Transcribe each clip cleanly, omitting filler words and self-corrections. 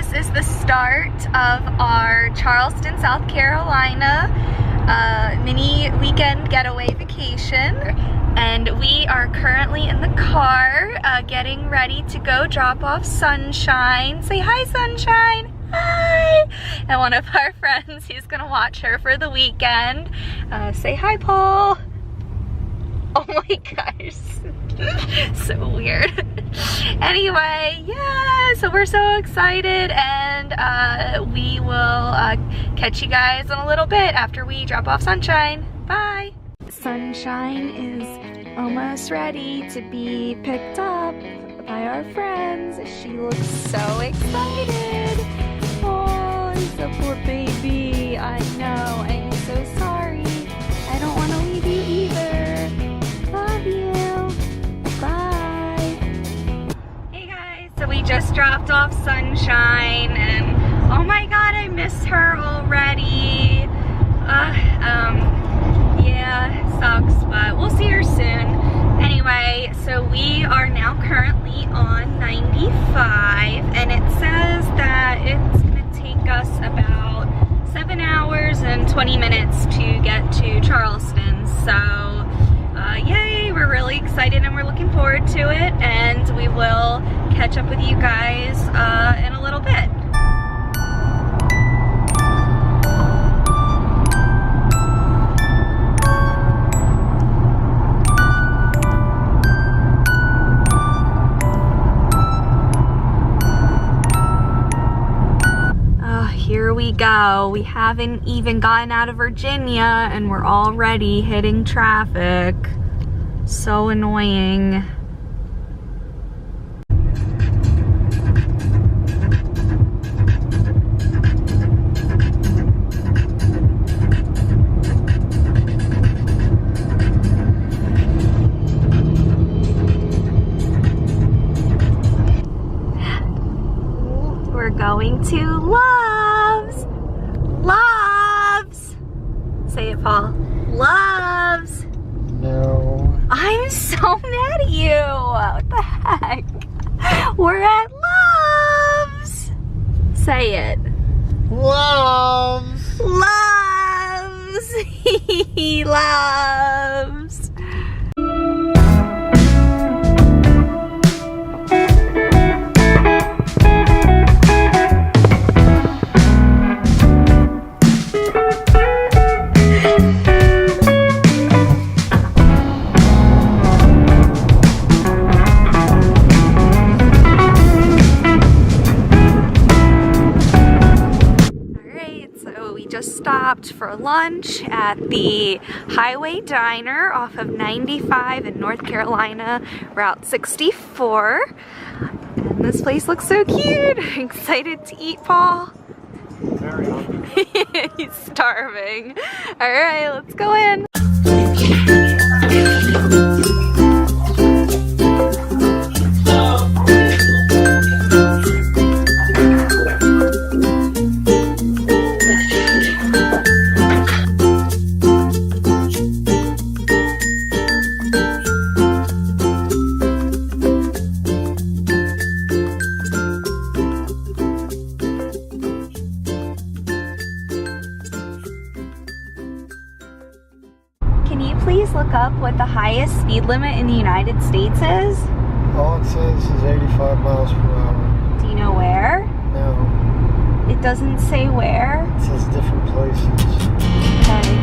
this is the start of our Charleston, South Carolina mini weekend getaway vacation. And we are currently in the car getting ready to go drop off Sunshine. Say hi, Sunshine. Hi. And one of our friends, he's gonna watch her for the weekend. Say hi, Paul. Oh my gosh. So weird. Anyway, yeah, so we're so excited, and we will catch you guys in a little bit after we drop off Sunshine. Bye. Sunshine is almost ready to be picked up by our friends. She looks so excited. Oh, the poor baby. I know, I'm so sorry. I don't want to leave you either. Love you. Bye. Hey guys, so we just dropped off Sunshine, and oh my god, I miss her already. Yeah, sucks, but we'll see her soon. Anyway, so we are now currently on 95, and it says that it's gonna take us about 7 hours and 20 minutes to get to Charleston. So yay, we're really excited and we're looking forward to it, and we will catch up with you guys in a little bit. Here we go. We haven't even gotten out of Virginia and we're already hitting traffic. So annoying. We're going to Love's. Love's. Say it, Paul. Love's. No. I'm so mad at you. What the heck? We're at Love's. Say it. Loves. Love's. He loves. Stopped for lunch at the Highway Diner off of 95 in North Carolina, Route 64. And this place looks so cute. Excited to eat, Paul? Very hungry. He's starving. All right, let's go in. Can you please look up what the highest speed limit in the United States is? All it says is 85 miles per hour. Do you know where? No. It doesn't say where. It says different places. Okay.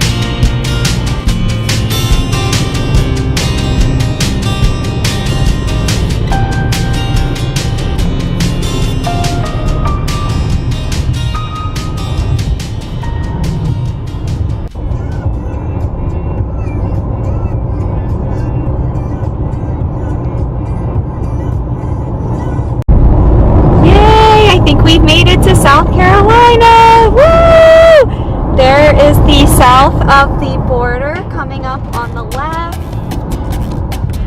We've made it to South Carolina. Woo! There is the south of the border coming up on the left.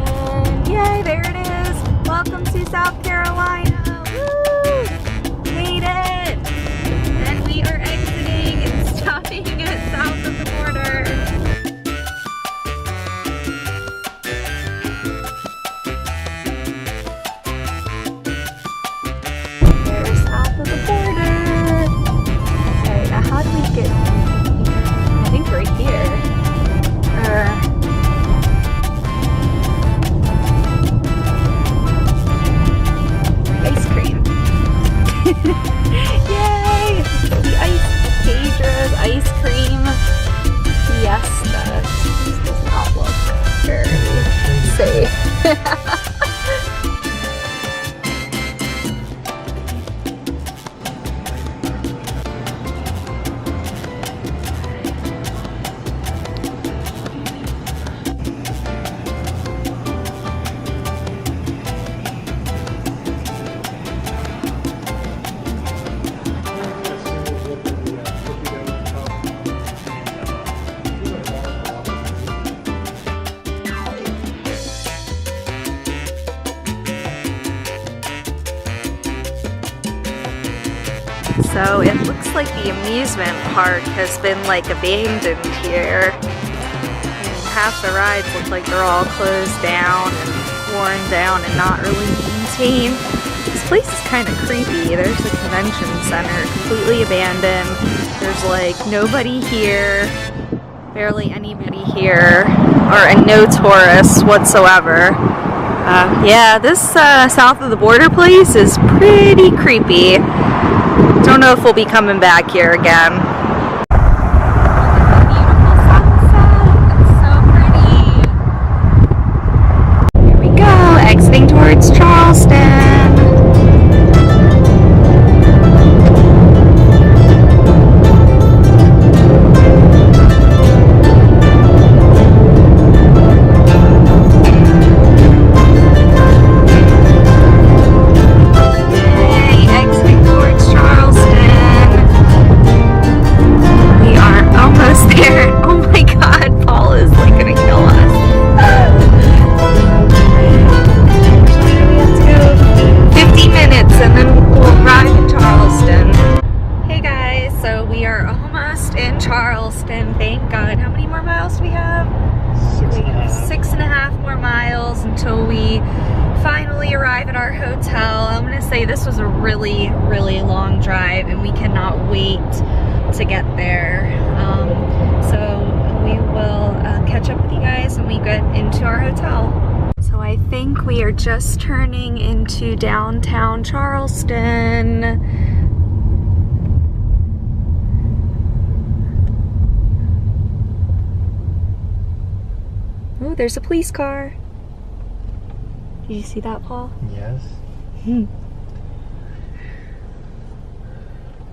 And yay, there it is. Welcome to South Carolina. Woo! Made it. And we are exiting and stopping at south of the border. There's south of the border. safe. So it looks like the amusement park has been like abandoned here. Half the rides look like they're all closed down and worn down and not really maintained. This place is kind of creepy. There's the convention center, completely abandoned. There's like nobody here, barely anybody here, and no tourists whatsoever. Yeah, this south of the border place is pretty creepy. Don't know if we'll be coming back here again. Beautiful sunset. It's so pretty. Here we go, exiting towards Charleston. Charleston, thank God. How many more miles do we have? 6.5. 6.5 more miles until we finally arrive at our hotel. I'm gonna say this was a really, really long drive and we cannot wait to get there. So we will catch up with you guys when we get into our hotel. So I think we are just turning into downtown Charleston. Oh, there's a police car. Did you see that, Paul? Yes.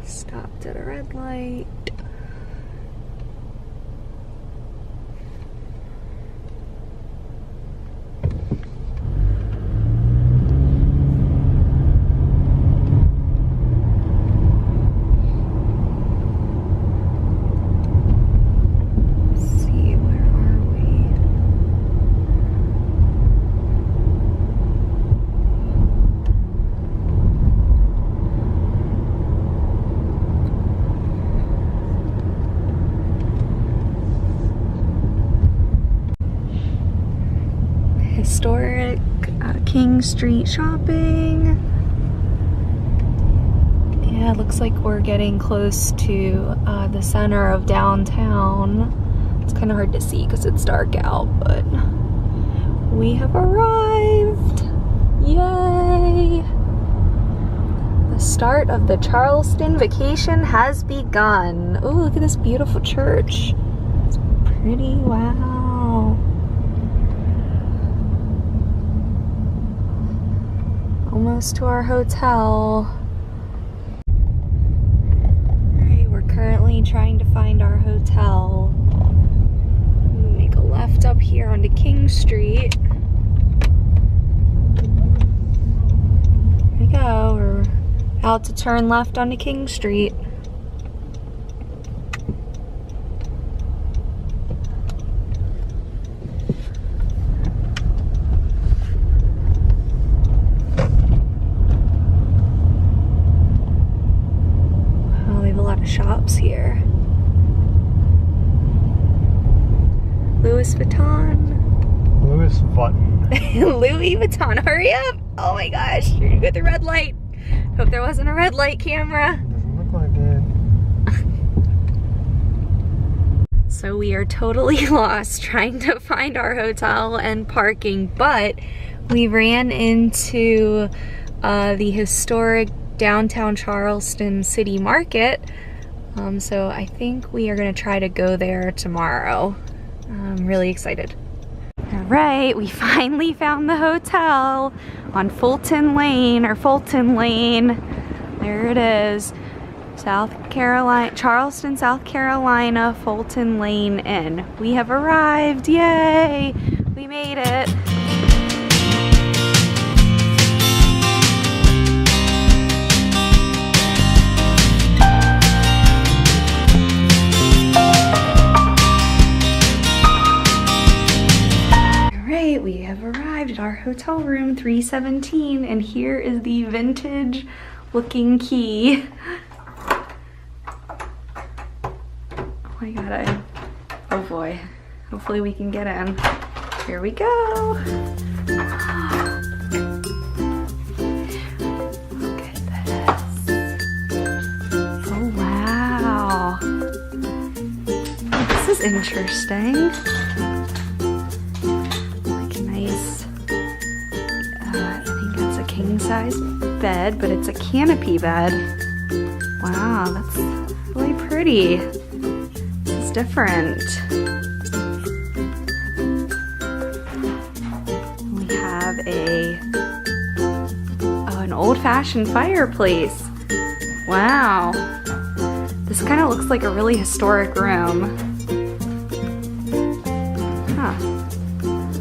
Stopped at a red light. Historic King Street shopping. Yeah, it looks like we're getting close to the center of downtown. It's kind of hard to see because it's dark out, but we have arrived. Yay! The start of the Charleston vacation has begun. Oh, look at this beautiful church. It's pretty, wow. Almost to our hotel. Alright, we're currently trying to find our hotel. Make a left up here onto King Street. There we go. We're out to turn left onto King Street. Shops here. Louis Vuitton. Louis Vuitton. Louis Vuitton, hurry up! Oh my gosh, you're gonna go through red light. Hope there wasn't a red light camera. Doesn't look like it. So we are totally lost trying to find our hotel and parking, but we ran into the historic downtown Charleston City Market. So I think we are gonna try to go there tomorrow. I'm really excited. right, we finally found the hotel on Fulton Lane, or Fulton Lane. There it is. South Carolina, Charleston, South Carolina, Fulton Lane Inn. We have arrived, yay! We made it. Alright, we have arrived at our hotel room 317, and here is the vintage looking key. Oh my god, oh boy. Hopefully we can get in. Here we go. Look at this. Oh wow. This is interesting. Like a nice, I think that's a king size bed, but it's a canopy bed. Wow, that's really pretty. Different. We have an old-fashioned fireplace. Wow. This kind of looks like a really historic room. Huh.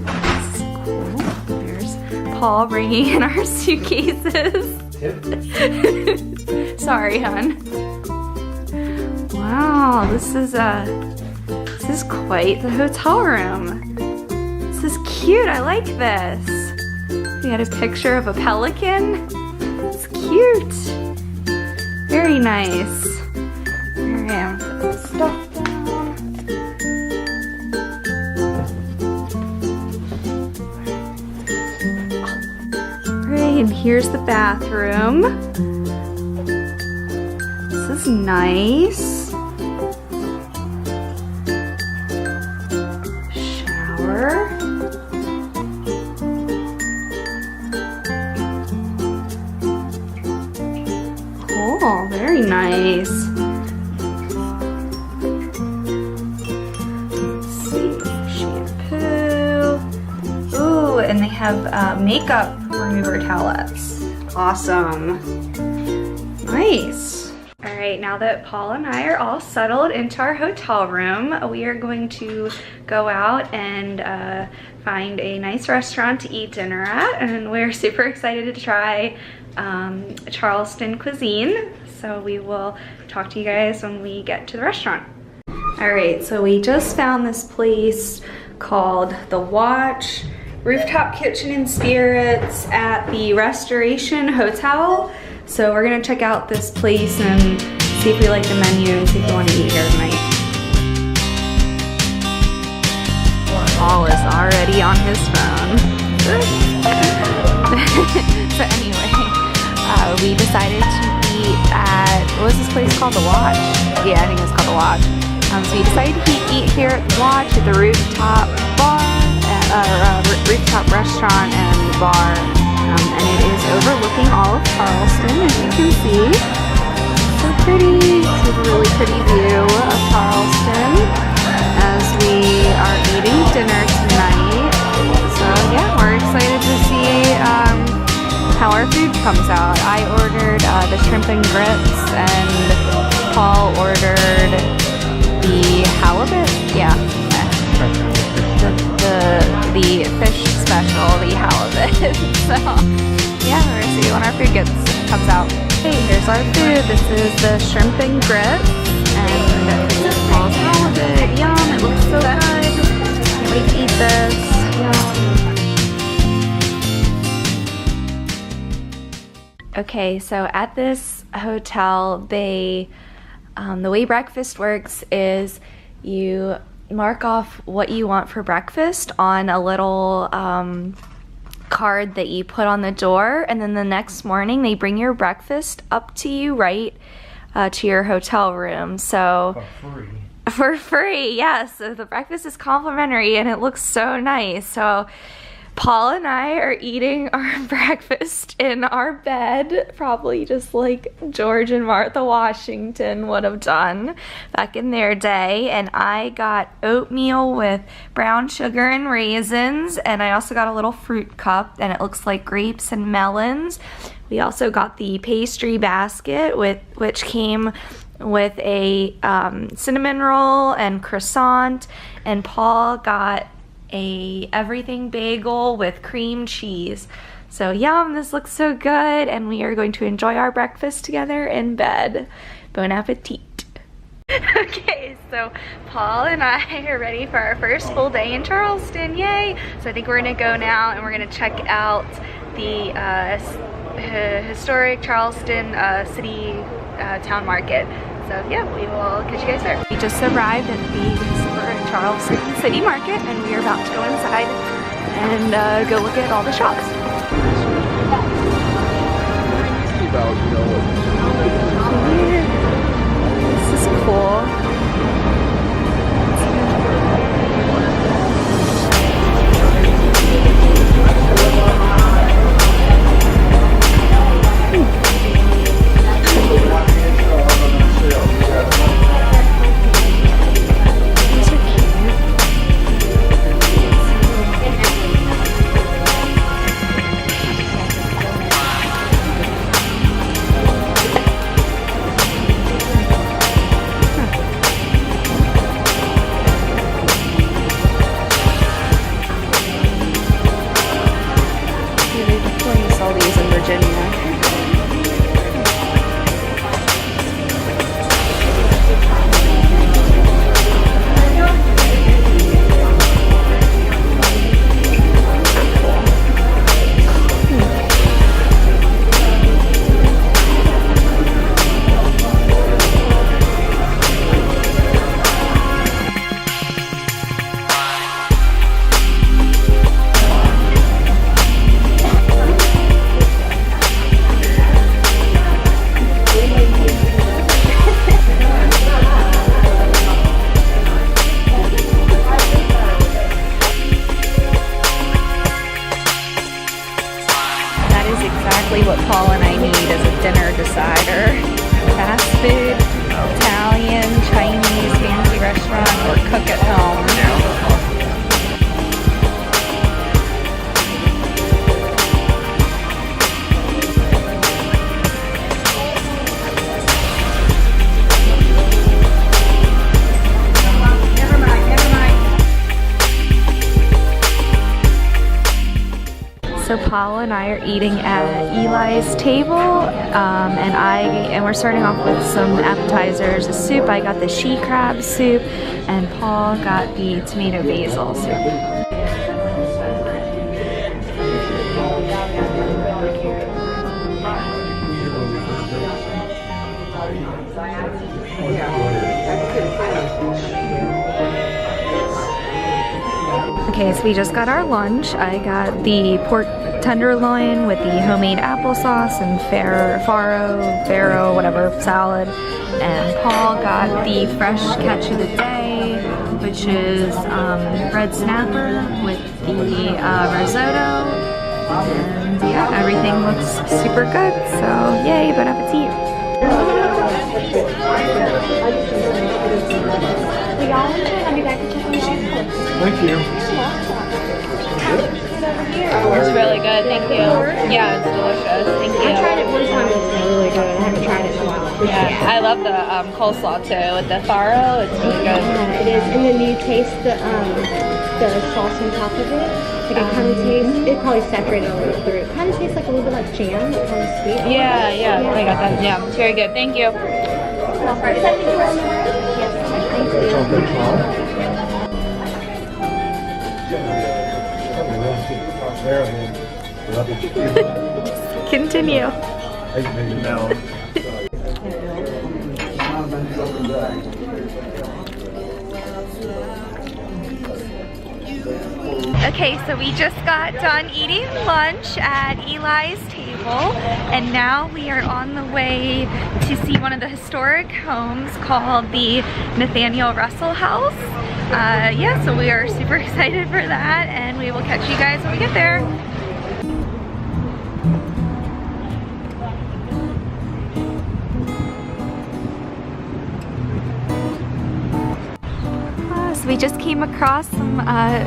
That's cool. There's Paul bringing in our suitcases. Sorry, hon. Wow, this is quite the hotel room. This is cute, I like this. We had a picture of a pelican. It's cute. Very nice. Alright, I'm gonna put this stuff down. Alright, and here's the bathroom. This is nice. Cool, very nice. Let's see, shampoo. Ooh, and they have makeup remover towelettes. Awesome. Nice. All right, now that Paul and I are all settled into our hotel room, we are going to go out and find a nice restaurant to eat dinner at, and we're super excited to try Charleston cuisine. So we will talk to you guys when we get to the restaurant. All right, so we just found this place called The Watch Rooftop Kitchen and Spirits at the Restoration Hotel. So we're gonna check out this place and see if we like the menu and see if we want to eat here tonight. Paul is already on his phone. So anyway, we decided to eat at, what was this place called? The Watch? Yeah, I think it's called The Watch. So we decided to eat here at The Watch at the rooftop bar, rooftop restaurant and bar. And it is overlooking all of Charleston, as you can see. So pretty. It's a really pretty view of Charleston as we are eating dinner tonight. So yeah, we're excited to see how our food comes out. I ordered the shrimp and grits, and Paul ordered the halibut. Yeah, the fish special, the halibut. So yeah, we're gonna see when our food comes out. Hey, here's our food. This is the shrimp and grits, and this is Paul's halibut. Yum! It looks so good. Can't wait to eat this. Yum. Okay, so at this hotel, they the way breakfast works is you mark off what you want for breakfast on a little card that you put on the door, and then the next morning they bring your breakfast up to you right to your hotel room. So for free, yes. So the breakfast is complimentary and it looks so nice. So Paul and I are eating our breakfast in our bed, probably just like George and Martha Washington would have done back in their day. And I got oatmeal with brown sugar and raisins, and I also got a little fruit cup, and it looks like grapes and melons. We also got the pastry basket, which came with a cinnamon roll and croissant, and Paul got a everything bagel with cream cheese. So yum, this looks so good, and we are going to enjoy our breakfast together in bed. Bon appetit. Okay, so Paul and I are ready for our first full day in Charleston, yay! So I think we're gonna go now and we're gonna check out the historic Charleston city town market. So yeah, we will catch you guys there. We just arrived at the historic Charleston City Market, and we are about to go inside and go look at all the shops. This is cool. What Paul and I need as a dinner decider. Fast food, Italian, Chinese, fancy restaurant, or cook at home. So Paul and I are eating at Eli's table, and we're starting off with some appetizers. A soup, I got the she crab soup, and Paul got the tomato basil soup. Okay, so we just got our lunch. I got the pork tenderloin with the homemade applesauce and farro, whatever, salad. And Paul got the fresh catch of the day, which is red snapper with the risotto. And yeah, everything looks super good, so yay, bon appetit. I'll be back to check on the shoes. Thank you. It's really good, thank you. Yeah, it's delicious, thank you. I tried it one time, it's really good. I haven't tried it in a while. Yeah, I love the coleslaw too, with the farro, it's really good. Yeah, it is, and then you taste the sauce on top of it. Like it kind of tastes, it probably saturated all the way through. It kind of tastes like a little bit like jam, it's kind of sweet. Yeah, I got that, yeah, it's very good, thank you. Yes, thank you. Continue. Okay, so we just got done eating lunch at Eli's table, and now we are on the way to see one of the historic homes called the Nathaniel Russell House. yeah, so we are super excited for that, and we will catch you guys when we get there. So we just came across some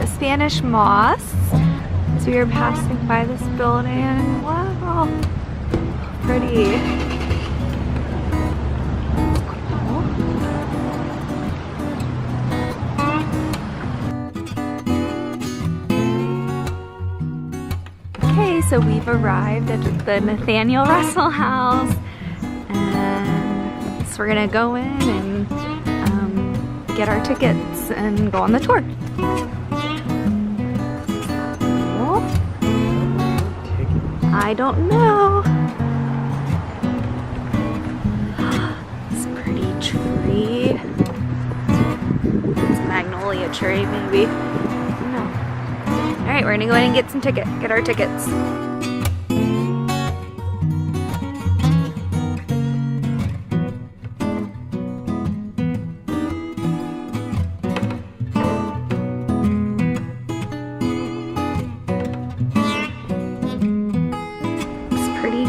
Spanish moss. So we were passing by this building. Wow, pretty. Okay, so we've arrived at the Nathaniel Russell House, and so we're gonna go in and get our tickets and go on the tour. Oh, I don't know. It's a pretty tree. It's a magnolia tree, maybe. No. All right, we're gonna go in and get our tickets.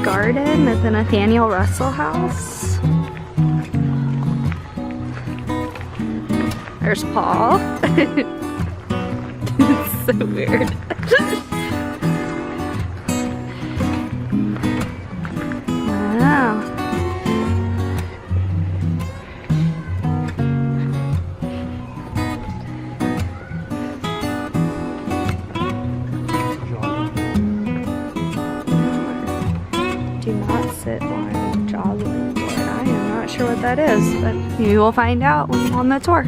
Garden at the Nathaniel Russell House. There's Paul. It's so weird. Wow. Do not sit on jogging board. I am not sure what that is, but you will find out when on the tour.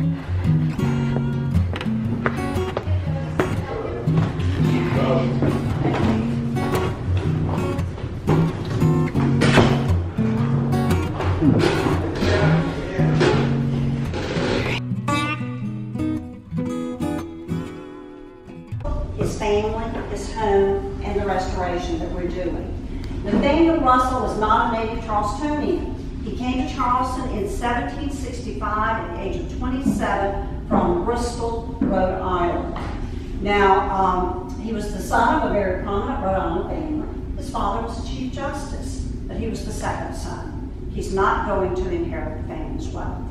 His family, his home, and the restoration that we're doing. Nathaniel Russell was not a native Charlestonian. He came to Charleston in 1765 at the age of 27 from Bristol, Rhode Island. Now, he was the son of a very prominent Rhode Island family. His father was the Chief Justice, but he was the second son. He's not going to inherit the family's wealth.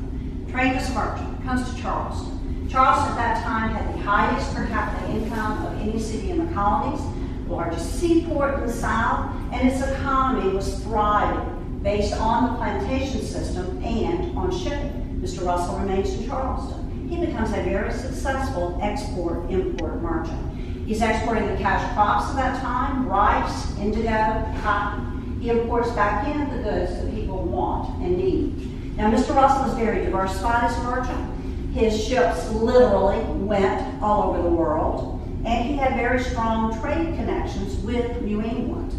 Trained as a merchant, comes to Charleston. Charleston at that time had the highest per capita income of any city in the colonies, the largest seaport in the South, and its economy was thriving based on the plantation system and on shipping. Mr. Russell remains in Charleston. He becomes a very successful export-import merchant. He's exporting the cash crops of that time, rice, indigo, cotton. He imports back in the goods that people want and need. Now, Mr. Russell is very diversified as a merchant. His ships literally went all over the world, and he had very strong trade connections with New England.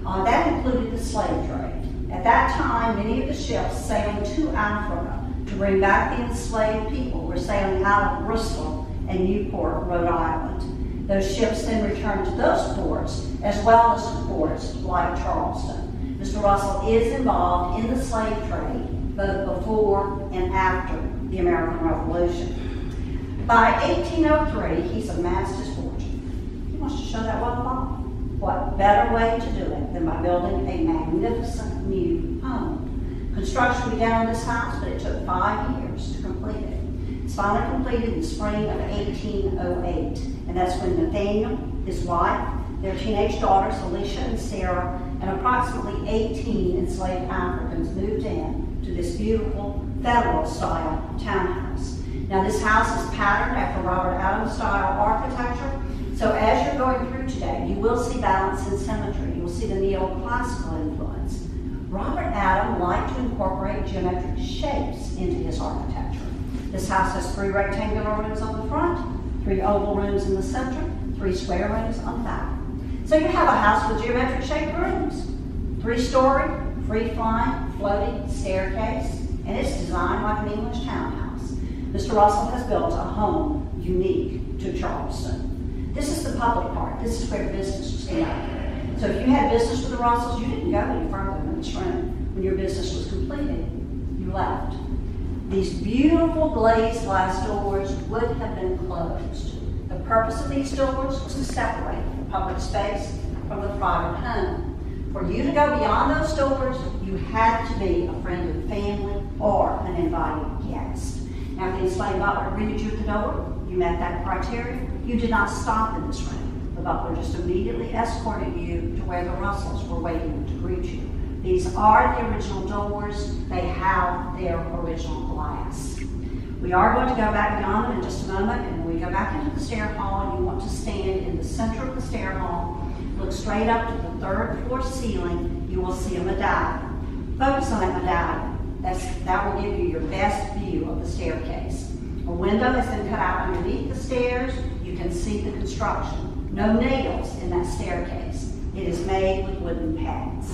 That included the slave trade. At that time, many of the ships sailing to Africa to bring back the enslaved people were sailing out of Bristol and Newport, Rhode Island. Those ships then returned to those ports, as well as to ports like Charleston. Mr. Russell is involved in the slave trade, both before and after the American Revolution. By 1803, he's amassed his fortune. He wants to show that wealth off. What better way to do it than by building a magnificent new home? Construction began on this house, but it took 5 years to complete it. It's finally completed in the spring of 1808, and that's when Nathaniel, his wife, their teenage daughters, Alicia and Sarah, and approximately 18 enslaved Africans moved in to this beautiful Federal-style townhouse. Now, this house is patterned after Robert Adams-style architecture, so as you're going through today, you will see balance and symmetry. You will see the neoclassical influence. Robert Adams liked to incorporate geometric shapes into his architecture. This house has 3 rectangular rooms on the front, 3 oval rooms in the center, 3 square rooms on the back. So you have a house with geometric shaped rooms, 3-story, free-flying, floating staircase, and it's designed like an English townhouse. Mr. Russell has built a home unique to Charleston. This is the public part. This is where business was conducted. So if you had business with the Russells, you didn't go any further than this room. When your business was completed, you left. These beautiful glazed glass doors would have been closed. The purpose of these doors was to separate the public space from the private home. For you to go beyond those doors, you had to be a friend of the family or an invited guest. Now, if the enslaved butler greeted you at the door, you met that criteria, you did not stop in this room. The butler just immediately escorted you to where the Russells were waiting to greet you. These are the original doors. They have their original glass. We are going to go back beyond them in just a moment, and when we go back into the stair hall, you want to stand in the center of the stair hall, look straight up to the 3rd floor ceiling. You will see a medallion. Focus on that medallion. That will give you your best view of the staircase. A window has been cut out underneath the stairs. You can see the construction. No nails in that staircase. It is made with wooden pads.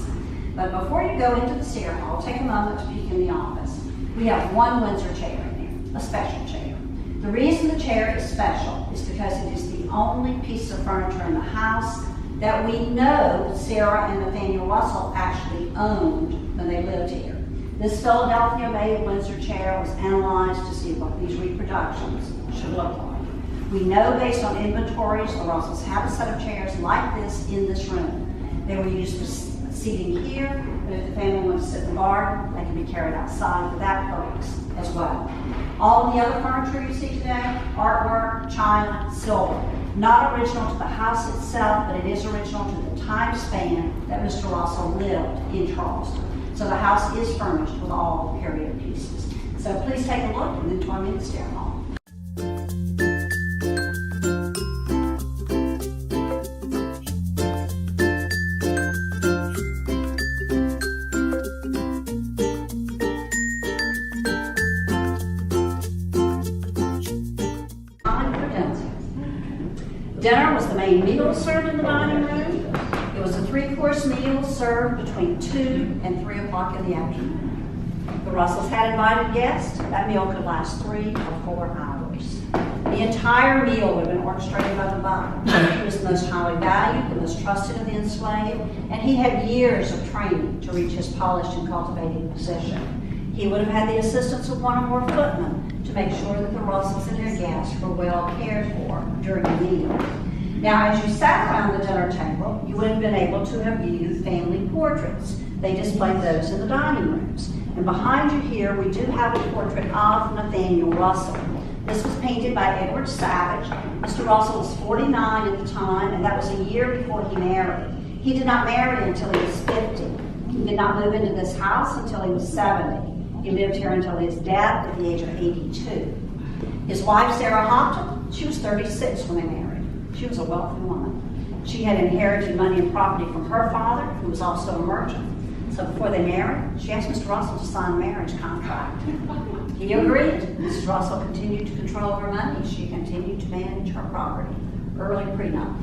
But before you go into the stair hall, take a moment to peek in the office. We have one Windsor chair in there, a special chair. The reason the chair is special is because it is the only piece of furniture in the house that we know Sarah and Nathaniel Russell actually owned when they lived here. This Philadelphia-made Windsor chair was analyzed to see what these reproductions should look like. We know based on inventories, the Russells have a set of chairs like this in this room. They were used for seating here, but if the family wants to sit in the garden, they can be carried outside for that purpose as well. All of the other furniture you see today, artwork, china, silver, not original to the house itself, but it is original to the time span that Mr. Russell lived in Charleston. So the house is furnished with all the period pieces. So please take a look and then join me in the stair hall. Dinner was the main meal served in the dining room. It was a 3-course meal served between 2 and 3 o'clock in the afternoon. The Russells had invited guests. That meal could last 3 or 4 hours. The entire meal would have been orchestrated by the butler. He was the most highly valued, the most trusted of the enslaved, and he had years of training to reach his polished and cultivated position. He would have had the assistance of 1 or more footmen to make sure that the Russells and their guests were well cared for during the meal. Now, as you sat around the dinner table, you would have been able to have viewed family portraits. They displayed those in the dining rooms. And behind you here, we do have a portrait of Nathaniel Russell. This was painted by Edward Savage. Mr. Russell was 49 at the time, and that was a year before he married. He did not marry until he was 50. He did not move into this house until he was 70. He lived here until his death at the age of 82. His wife, Sarah Hopton, she was 36 when they married. She was a wealthy woman. She had inherited money and property from her father, who was also a merchant. So before they married, she asked Mr. Russell to sign a marriage contract. He agreed. Mrs. Russell continued to control her money. She continued to manage her property. Early prenup.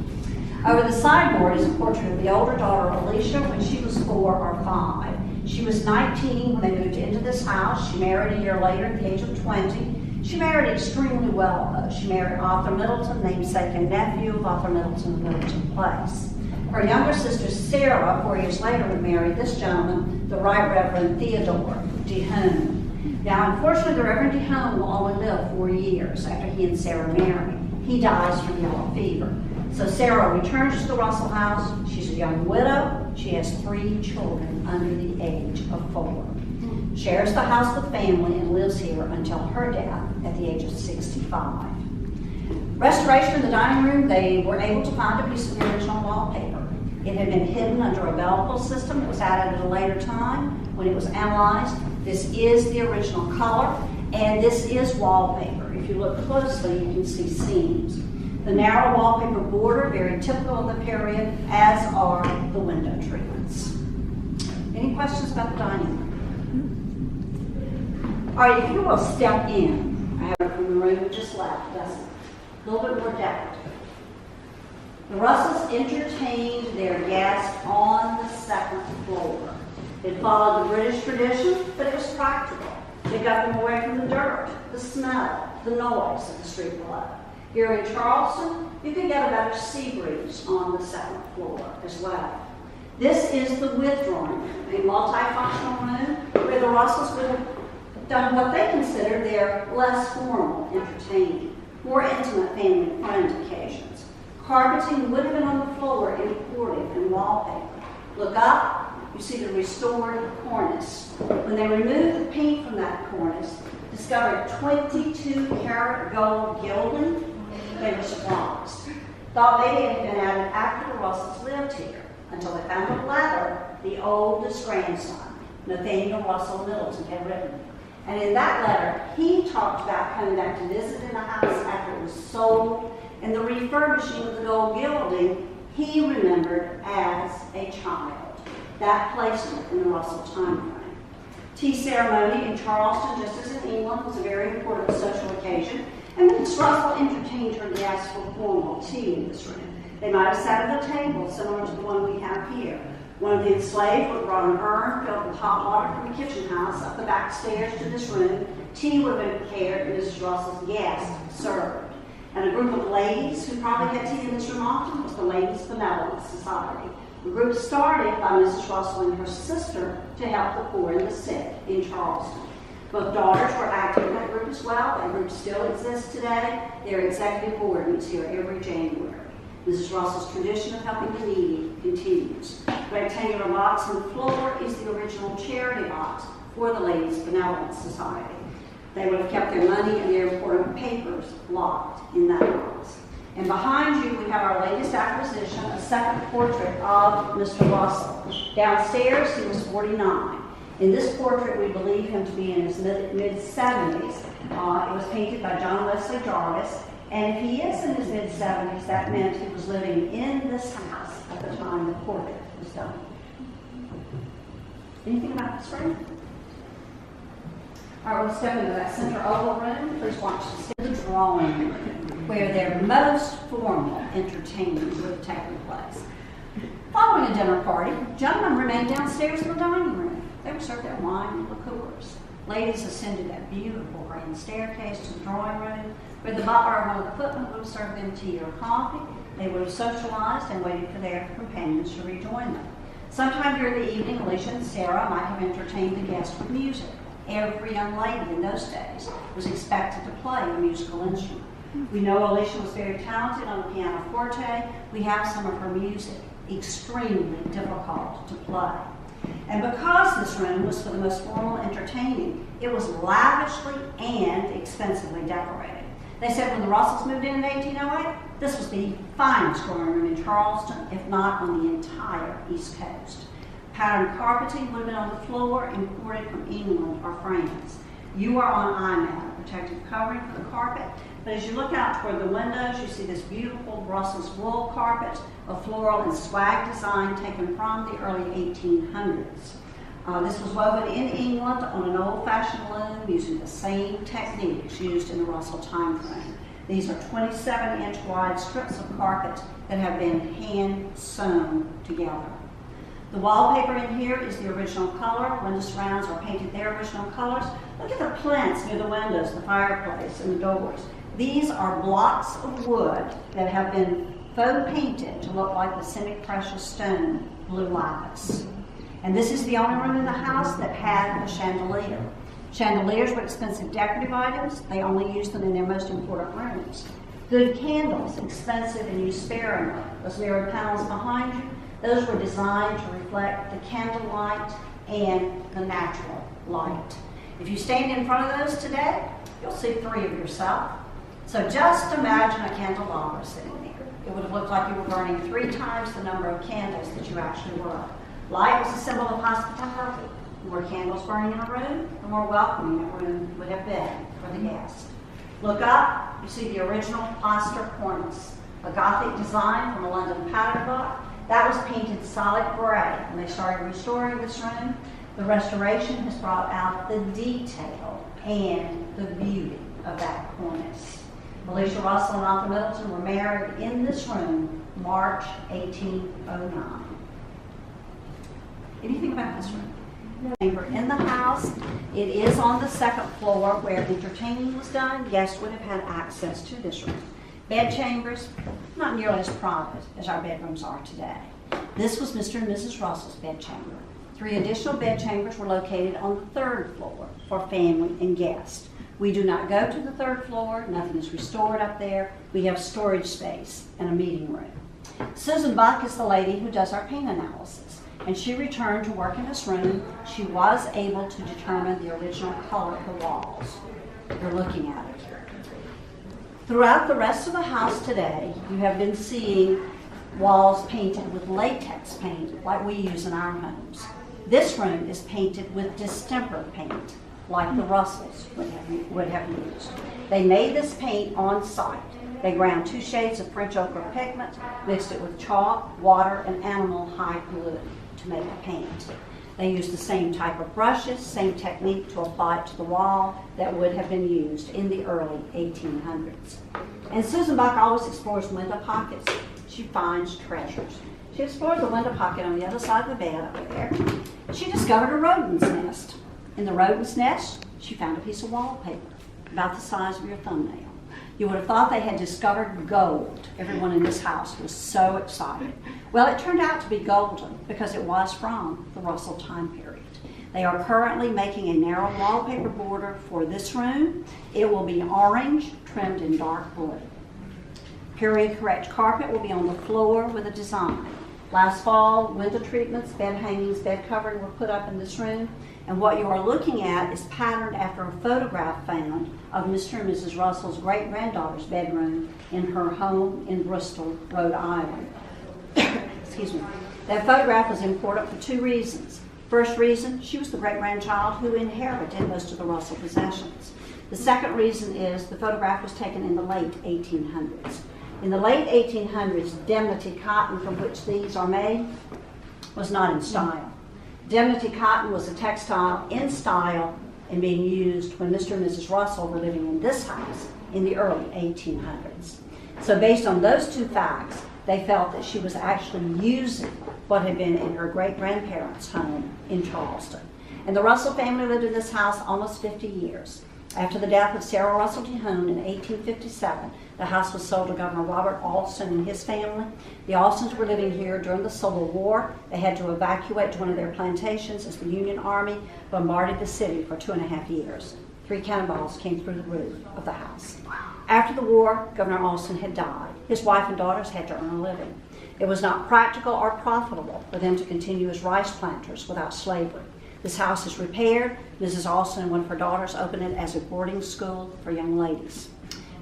Over the sideboard is a portrait of the older daughter, Alicia, when she was 4 or 5. She was 19 when they moved into this house. She married a year later at the age of 20. She married extremely well, though. She married Arthur Middleton, namesake and nephew of Arthur Middleton of Middleton Place. Her younger sister, Sarah, 4 years later, would marry this gentleman, the Right Reverend Theodore DeHone. Now, unfortunately, the Reverend DeHone will only live 4 years after he and Sarah marry. He dies from yellow fever. So Sarah returns to the Russell house. She's a young widow. She has 3 children under the age of 4. Shares the house with family and lives here until her death at the age of 65. Restoration in the dining room, they were able to find a piece of the original wallpaper. It had been hidden under a bellows system. It was added at a later time when it was analyzed. This is the original color, and this is wallpaper. If you look closely, you can see seams. The narrow wallpaper border, very typical of the period, as are the window treatments. Any questions about the dining room? All right, if you will step in. I have it from the room we just left, doesn't it? A little bit more decorative. The Russells entertained their guests on the 2nd floor. It followed the British tradition, but it was practical. It got them away from the dirt, the smell, the noise of the street below. Here in Charleston, you can get a better sea breeze on the 2nd floor as well. This is the withdrawing room, a multifunctional room where the Russells would have done what they consider their less formal entertaining, more intimate family and friend occasions. Carpeting would have been on the floor imported and wallpaper. Look up, you see the restored cornice. When they removed the paint from that cornice, discovered 22-karat gold gilding, they were surprised. Thought maybe it had been added after the Russells lived here, until they found a letter the oldest grandson, Nathaniel Russell Middleton, had written. And in that letter, he talked about coming back to visit in the house after it was sold, and the refurbishing of the gold gilding he remembered as a child. That placement in the Russell time frame. Tea ceremony in Charleston, just as in England, was a very important social occasion, and Mrs. Russell entertained her guests for formal tea in this room. They might have sat at a table similar to the one we have here. One of the enslaved would have brought an urn filled with hot water from the kitchen house up the back stairs to this room. Tea would have been prepared and Mrs. Russell's guests served. And a group of ladies who probably had tea in this room often was the Ladies' Benevolent Society. The group started by Mrs. Russell and her sister to help the poor and the sick in Charleston. Both daughters were active in that group as well. That group still exists today. Their executive board meets here every January. Mrs. Russell's tradition of helping the needy continues. The rectangular box on the floor is the original charity box for the Ladies' Benevolent Society. They would have kept their money and their important papers locked in that box. And behind you, we have our latest acquisition, a second portrait of Mr. Russell. Downstairs, he was 49. In this portrait, we believe him to be in his mid-70s. It was painted by John Wesley Jarvis. And if he is in his mid-70s, that meant he was living in this house at the time the portrait was done. Anything about this room? All right, we'll step into that center oval room. Please watch the drawing room, where their most formal entertainment would have taken place. Following a dinner party, gentlemen remained downstairs in the dining room. They would serve their wine and liqueurs. Ladies ascended that beautiful grand staircase to the drawing room, where the butler or one of the footmen would have served them tea or coffee. They would have socialized and waited for their companions to rejoin them. Sometime during the evening, Alicia and Sarah might have entertained the guests with music. Every young lady in those days was expected to play a musical instrument. We know Alicia was very talented on the pianoforte. We have some of her music, extremely difficult to play. And because this room was for the most formal entertaining, it was lavishly and expensively decorated. They said when the Russells moved in 1808, this was the finest drawing room in Charleston, if not on the entire East Coast. Patterned carpeting would have been on the floor, imported from England or France. You are on iMat, a protective covering for the carpet, but as you look out toward the windows, you see this beautiful Brussels wool carpet, a floral and swag design taken from the early 1800s. This was woven in England on an old-fashioned loom using the same techniques used in the Russell time frame. These are 27-inch wide strips of carpet that have been hand-sewn together. The wallpaper in here is the original color. Window surrounds are painted their original colors. Look at the plinths near the windows, the fireplace, and the doors. These are blocks of wood that have been faux painted to look like the semi-precious stone blue lapis. And this is the only room in the house that had a chandelier. Chandeliers were expensive decorative items. They only used them in their most important rooms. Good candles, expensive and used sparingly. Those mirrored panels behind you, those were designed to reflect the candlelight and the natural light. If you stand in front of those today, you'll see three of yourself. So just imagine a candelabra sitting there. It would have looked like you were burning 3 times the number of candles that you actually were. Light was a symbol of hospitality. The more candles burning in a room, the more welcoming a room would have been for the guest. Look up, you see the original plaster cornice, a Gothic design from a London pattern book. That was painted solid gray when they started restoring this room. The restoration has brought out the detail and the beauty of that cornice. Alicia Russell and Arthur Middleton were married in this room March 1809. Anything about this room? Chamber in the house. It is on the second floor where entertaining was done. Guests would have had access to this room. Bed chambers, not nearly as private as our bedrooms are today. This was Mr. and Mrs. Russell's bed chamber. 3 additional bed chambers were located on the 3rd floor for family and guests. We do not go to the 3rd floor. Nothing is restored up there. We have storage space and a meeting room. Susan Buck is the lady who does our paint analysis, and she returned to work in this room. She was able to determine the original color of the walls. You're looking at it. Throughout the rest of the house today, you have been seeing walls painted with latex paint like we use in our homes. This room is painted with distemper paint like the Russells would have used. They made this paint on site. They ground 2 shades of French ochre pigment, mixed it with chalk, water, and animal hide glue to make the paint. They used the same type of brushes, same technique to apply it to the wall that would have been used in the early 1800s. And Susan Buck always explores window pockets. She finds treasures. She explored the window pocket on the other side of the bed over there. She discovered a rodent's nest. In the rodent's nest, she found a piece of wallpaper about the size of your thumbnail. You would have thought they had discovered gold. Everyone in this house was so excited. Well, it turned out to be golden because it was from the Russell time period. They are currently making a narrow wallpaper border for this room. It will be orange, trimmed in dark blue. Period correct carpet will be on the floor with a design. Last fall, window treatments, bed hangings, bed covering were put up in this room. And what you are looking at is patterned after a photograph found of Mr. and Mrs. Russell's great-granddaughter's bedroom in her home in Bristol, Rhode Island. Excuse me. That photograph was important for 2 reasons. First reason, she was the great-grandchild who inherited most of the Russell possessions. The second reason is the photograph was taken in the late 1800s. In the late 1800s, Demnity cotton from which these are made was not in style. Demnity cotton was a textile in style and being used when Mr. and Mrs. Russell were living in this house in the early 1800s. So based on those 2 facts, they felt that she was actually using what had been in her great-grandparents' home in Charleston. And the Russell family lived in this house almost 50 years. After the death of Sarah Russell Hone in 1857, the house was sold to Governor Robert Alston and his family. The Alstons were living here during the Civil War. They had to evacuate to one of their plantations as the Union Army bombarded the city for 2.5 years. 3 cannonballs came through the roof of the house. After the war, Governor Alston had died. His wife and daughters had to earn a living. It was not practical or profitable for them to continue as rice planters without slavery. This house is repaired. Mrs. Alston and one of her daughters opened it as a boarding school for young ladies.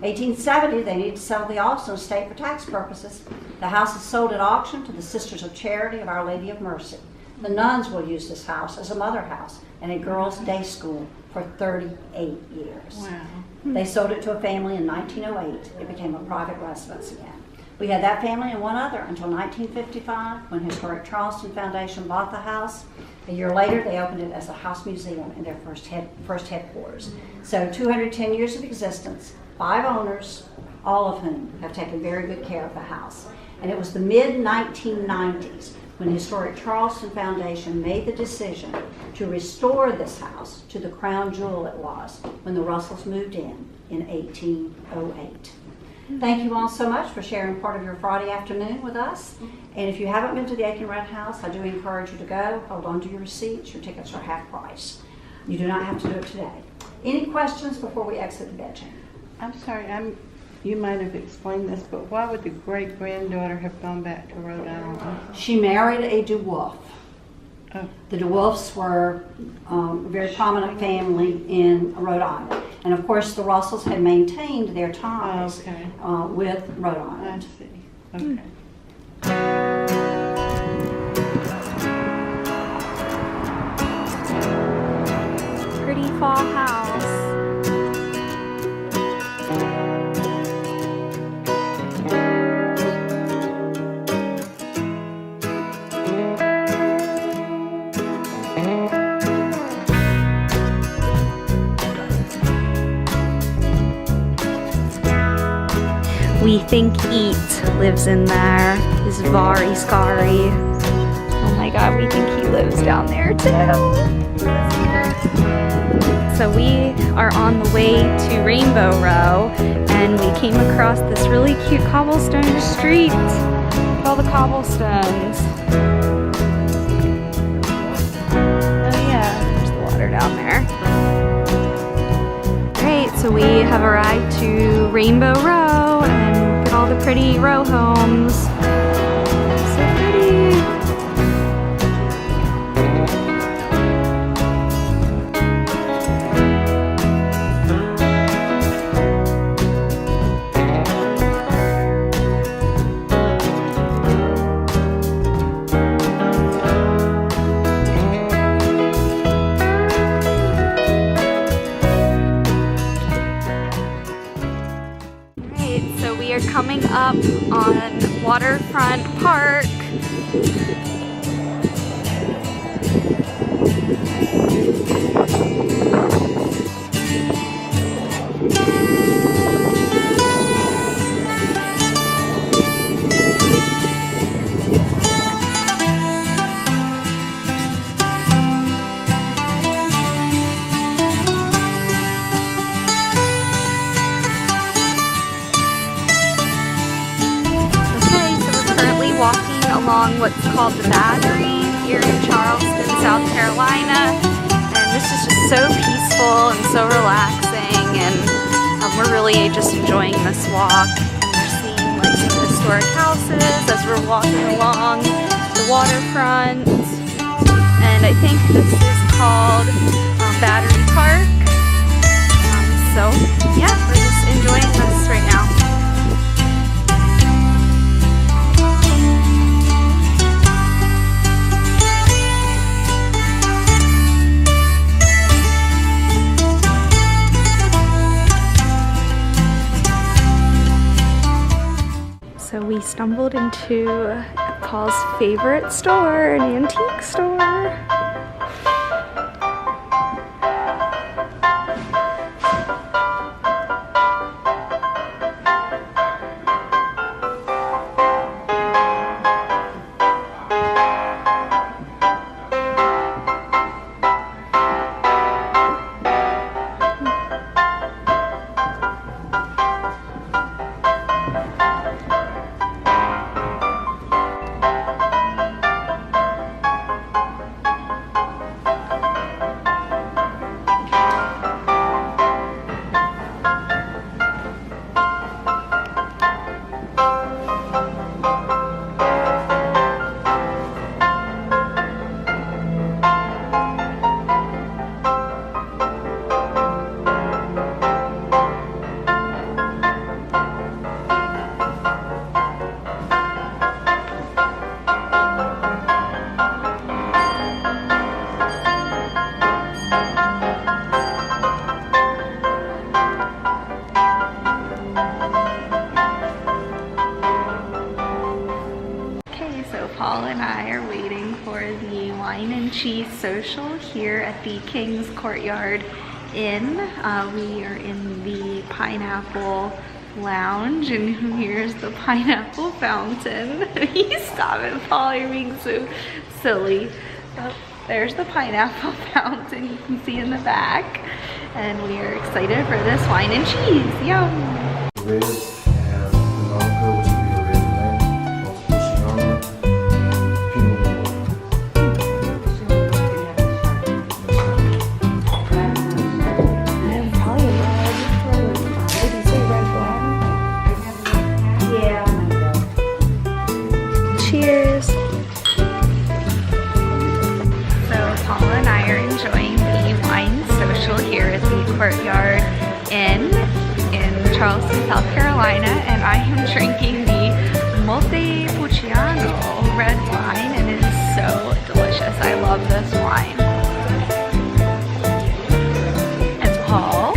1870, they needed to sell the Alston estate for tax purposes. The house is sold at auction to the Sisters of Charity of Our Lady of Mercy. The nuns will use this house as a mother house and a girls' day school for 38 years. Wow. They sold it to a family in 1908. It became a private residence again. We had that family and one other until 1955 when Historic Charleston Foundation bought the house. A year later, they opened it as a house museum in their first headquarters. So 210 years of existence, 5 owners, all of whom have taken very good care of the house. And it was the mid-1990s when Historic Charleston Foundation made the decision to restore this house to the crown jewel it was when the Russells moved in 1808. Thank you all so much for sharing part of your Friday afternoon with us. And if you haven't been to the Aiken Red House, I do encourage you to go. Hold on to your receipts. Your tickets are half price. You do not have to do it today. Any questions before we exit the bedchamber? I'm sorry, you might have explained this, but why would the great-granddaughter have gone back to Rhode Island? She married a DeWolf. Oh. The DeWolfs were a very prominent family in Rhode Island. And of course, the Russells had maintained their ties with Rhode Island. I see. Okay. Pretty fall house. We think Eat lives in there. Is Vari Scary. Oh my god, we think he lives down there too. So we are on the way to Rainbow Row and we came across this really cute cobblestone street. Look at all the cobblestones. pretty row homes. So pretty. We are coming up on Waterfront Park. Walking along what's called the Battery here in Charleston, South Carolina, and this is just so peaceful and so relaxing, and we're really just enjoying this walk. And we're seeing like some historic houses as we're walking along the waterfront, and I think this is called Battery Park. So yeah, we're just enjoying this right now. So we stumbled into Paul's favorite store, an antique store. Paul and I are waiting for the wine and cheese social here at the King's Courtyard Inn. We are in the Pineapple Lounge, and here's the pineapple fountain. Stop it, Paul, you're being so silly. Oh, there's the pineapple fountain you can see in the back. And we are excited for this wine and cheese. Yum! Cheers! So Paula and I are enjoying the wine social here at the Courtyard Inn in Charleston, South Carolina, and I am drinking the Montepulciano red wine, and it is so delicious. I love this wine. And Paul,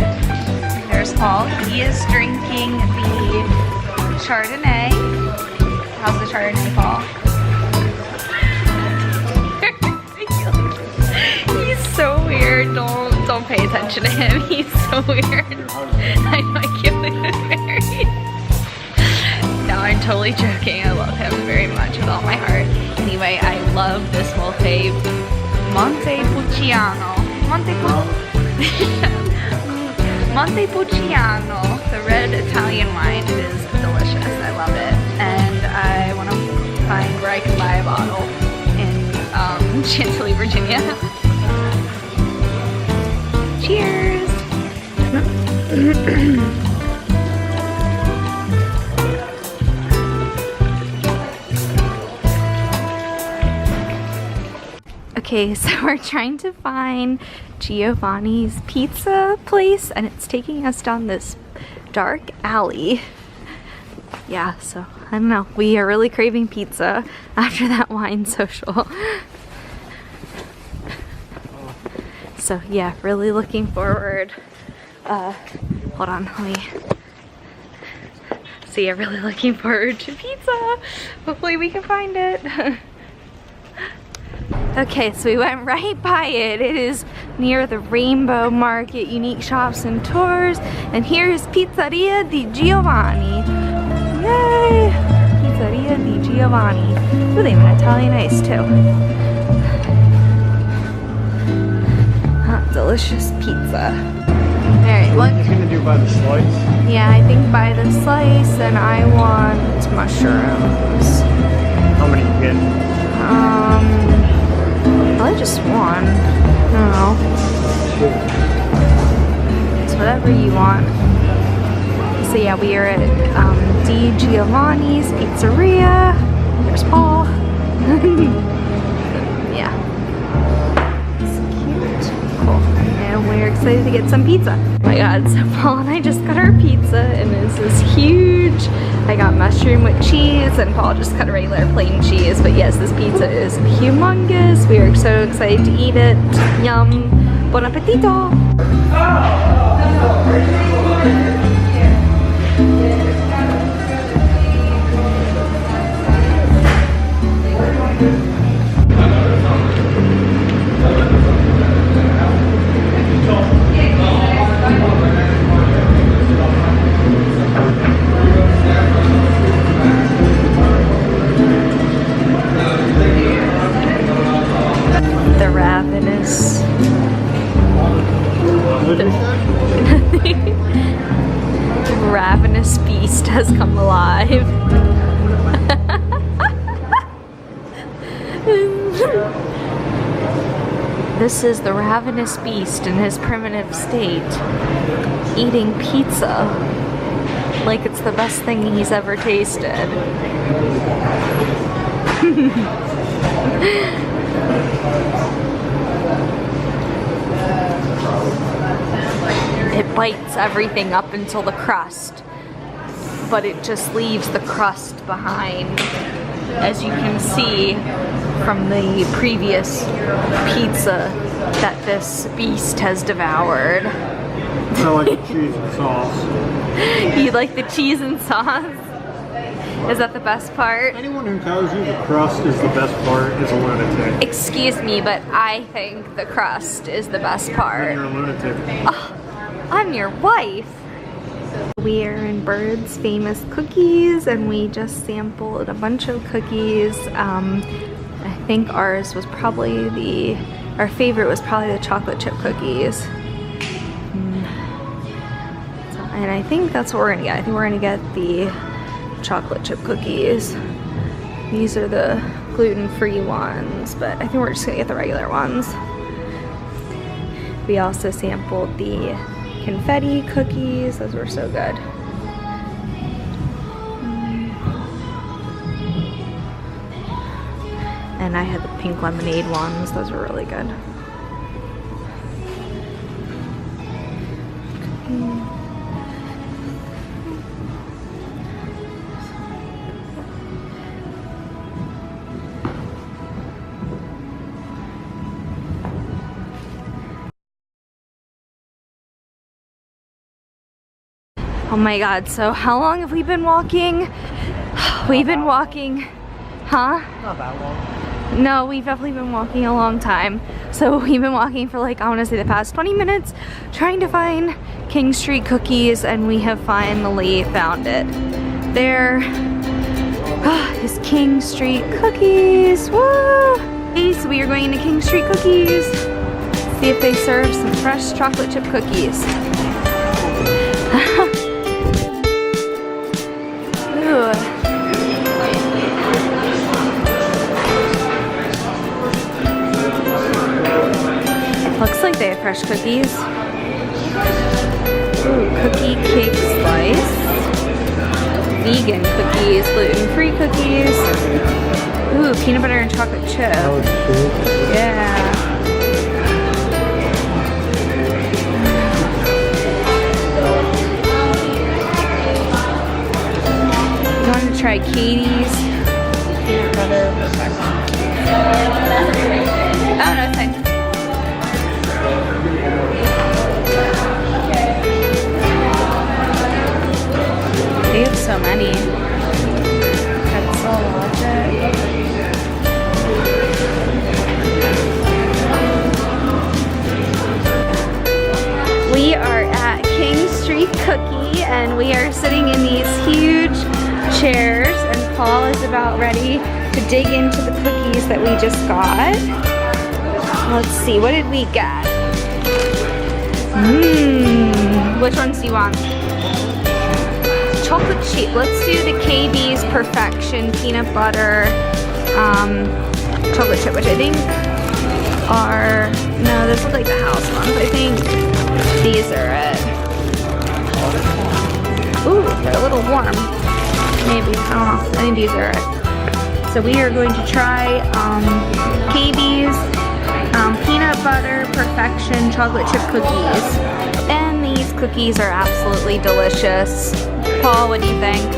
there's Paul. He is drinking the Chardonnay. How's the Chardonnay, Paul? He's so weird. Don't pay attention to him. He's so weird. I know, I can't believe it's married. No, I'm totally joking. I love him very much with all my heart. Anyway, I love this Montepulciano. Montepulciano, the red Italian wine. It is delicious. I love it. And I want to find where I can buy a bottle in Chantilly, Virginia. Cheers! Okay, so we're trying to find Giovanni's pizza place and it's taking us down this dark alley. Yeah, so I don't know. We are really craving pizza after that wine social. So yeah, really looking forward. Hold on, let me. So yeah, really looking forward to pizza. Hopefully we can find it. Okay, so we went right by it. It is near the Rainbow Market, Unique Shops and Tours. And here is Pizzeria di Giovanni. Yay! Pizzeria di Giovanni. Ooh, they have an Italian ice too. Delicious pizza. Alright, what? You're gonna do by the slice? Yeah, I think by the slice, and I want mushrooms. How many you get? Probably just one. I don't know. It's whatever you want. So yeah, we are at Di Giovanni's Pizzeria. There's Paul. Yeah. It's cute. Cool. And we're excited to get some pizza. Oh my god, so Paul and I just got our pizza and this is huge. I got mushroom with cheese and Paul just got a regular plain cheese. But yes, this pizza is humongous. We are so excited to eat it. Yum. Buon appetito! Ravenous beast has come alive. This is the ravenous beast in his primitive state, eating pizza like it's the best thing he's ever tasted. It bites everything up until the crust, but it just leaves the crust behind, as you can see from the previous pizza that this beast has devoured. I like the cheese and sauce. You like the cheese and sauce? Is that the best part? Anyone who tells you the crust is the best part is a lunatic. Excuse me, but I think the crust is the best part. Then you're a lunatic. Oh, I'm your wife. We are in Bird's Famous Cookies and we just sampled a bunch of cookies. I think ours was probably our favorite was probably the chocolate chip cookies. So, and I think that's what we're gonna get. I think we're gonna get the chocolate chip cookies. These are the gluten-free ones, but I think we're just gonna get the regular ones. We also sampled the confetti cookies. Those were so good. And I had the pink lemonade ones. Those were really good. Oh my god, so how long have we been walking? We've been walking, huh? Not that long. No, we've definitely been walking a long time. So we've been walking for like, I want to say the past 20 minutes trying to find King Street cookies and we have finally found it. There is King Street cookies, woo! Okay, so we are going into King Street cookies. See if they serve some fresh chocolate chip cookies. Ooh. Looks like they have fresh cookies. Ooh, cookie cake slice. Vegan cookies, gluten-free cookies. Ooh, peanut butter and chocolate chip. That was good. Yeah. You wanted to try Katie's peanut butter. Oh no, it's fine. They have so many. Pretzel logic. We are at King Street Cookie and we are sitting in these huge chairs and Paul is about ready to dig into the cookies that we just got. Let's see, what did we get? Which ones do you want? Chocolate chip. Let's do the KB's Perfection peanut butter chocolate chip, which I think are, no, those look like the house ones. I think these are it. Ooh, they're a little warm. Maybe, I don't know. I think these are it. So we are going to try KB's peanut butter perfection chocolate chip cookies. And these cookies are absolutely delicious. Paul, what do you think?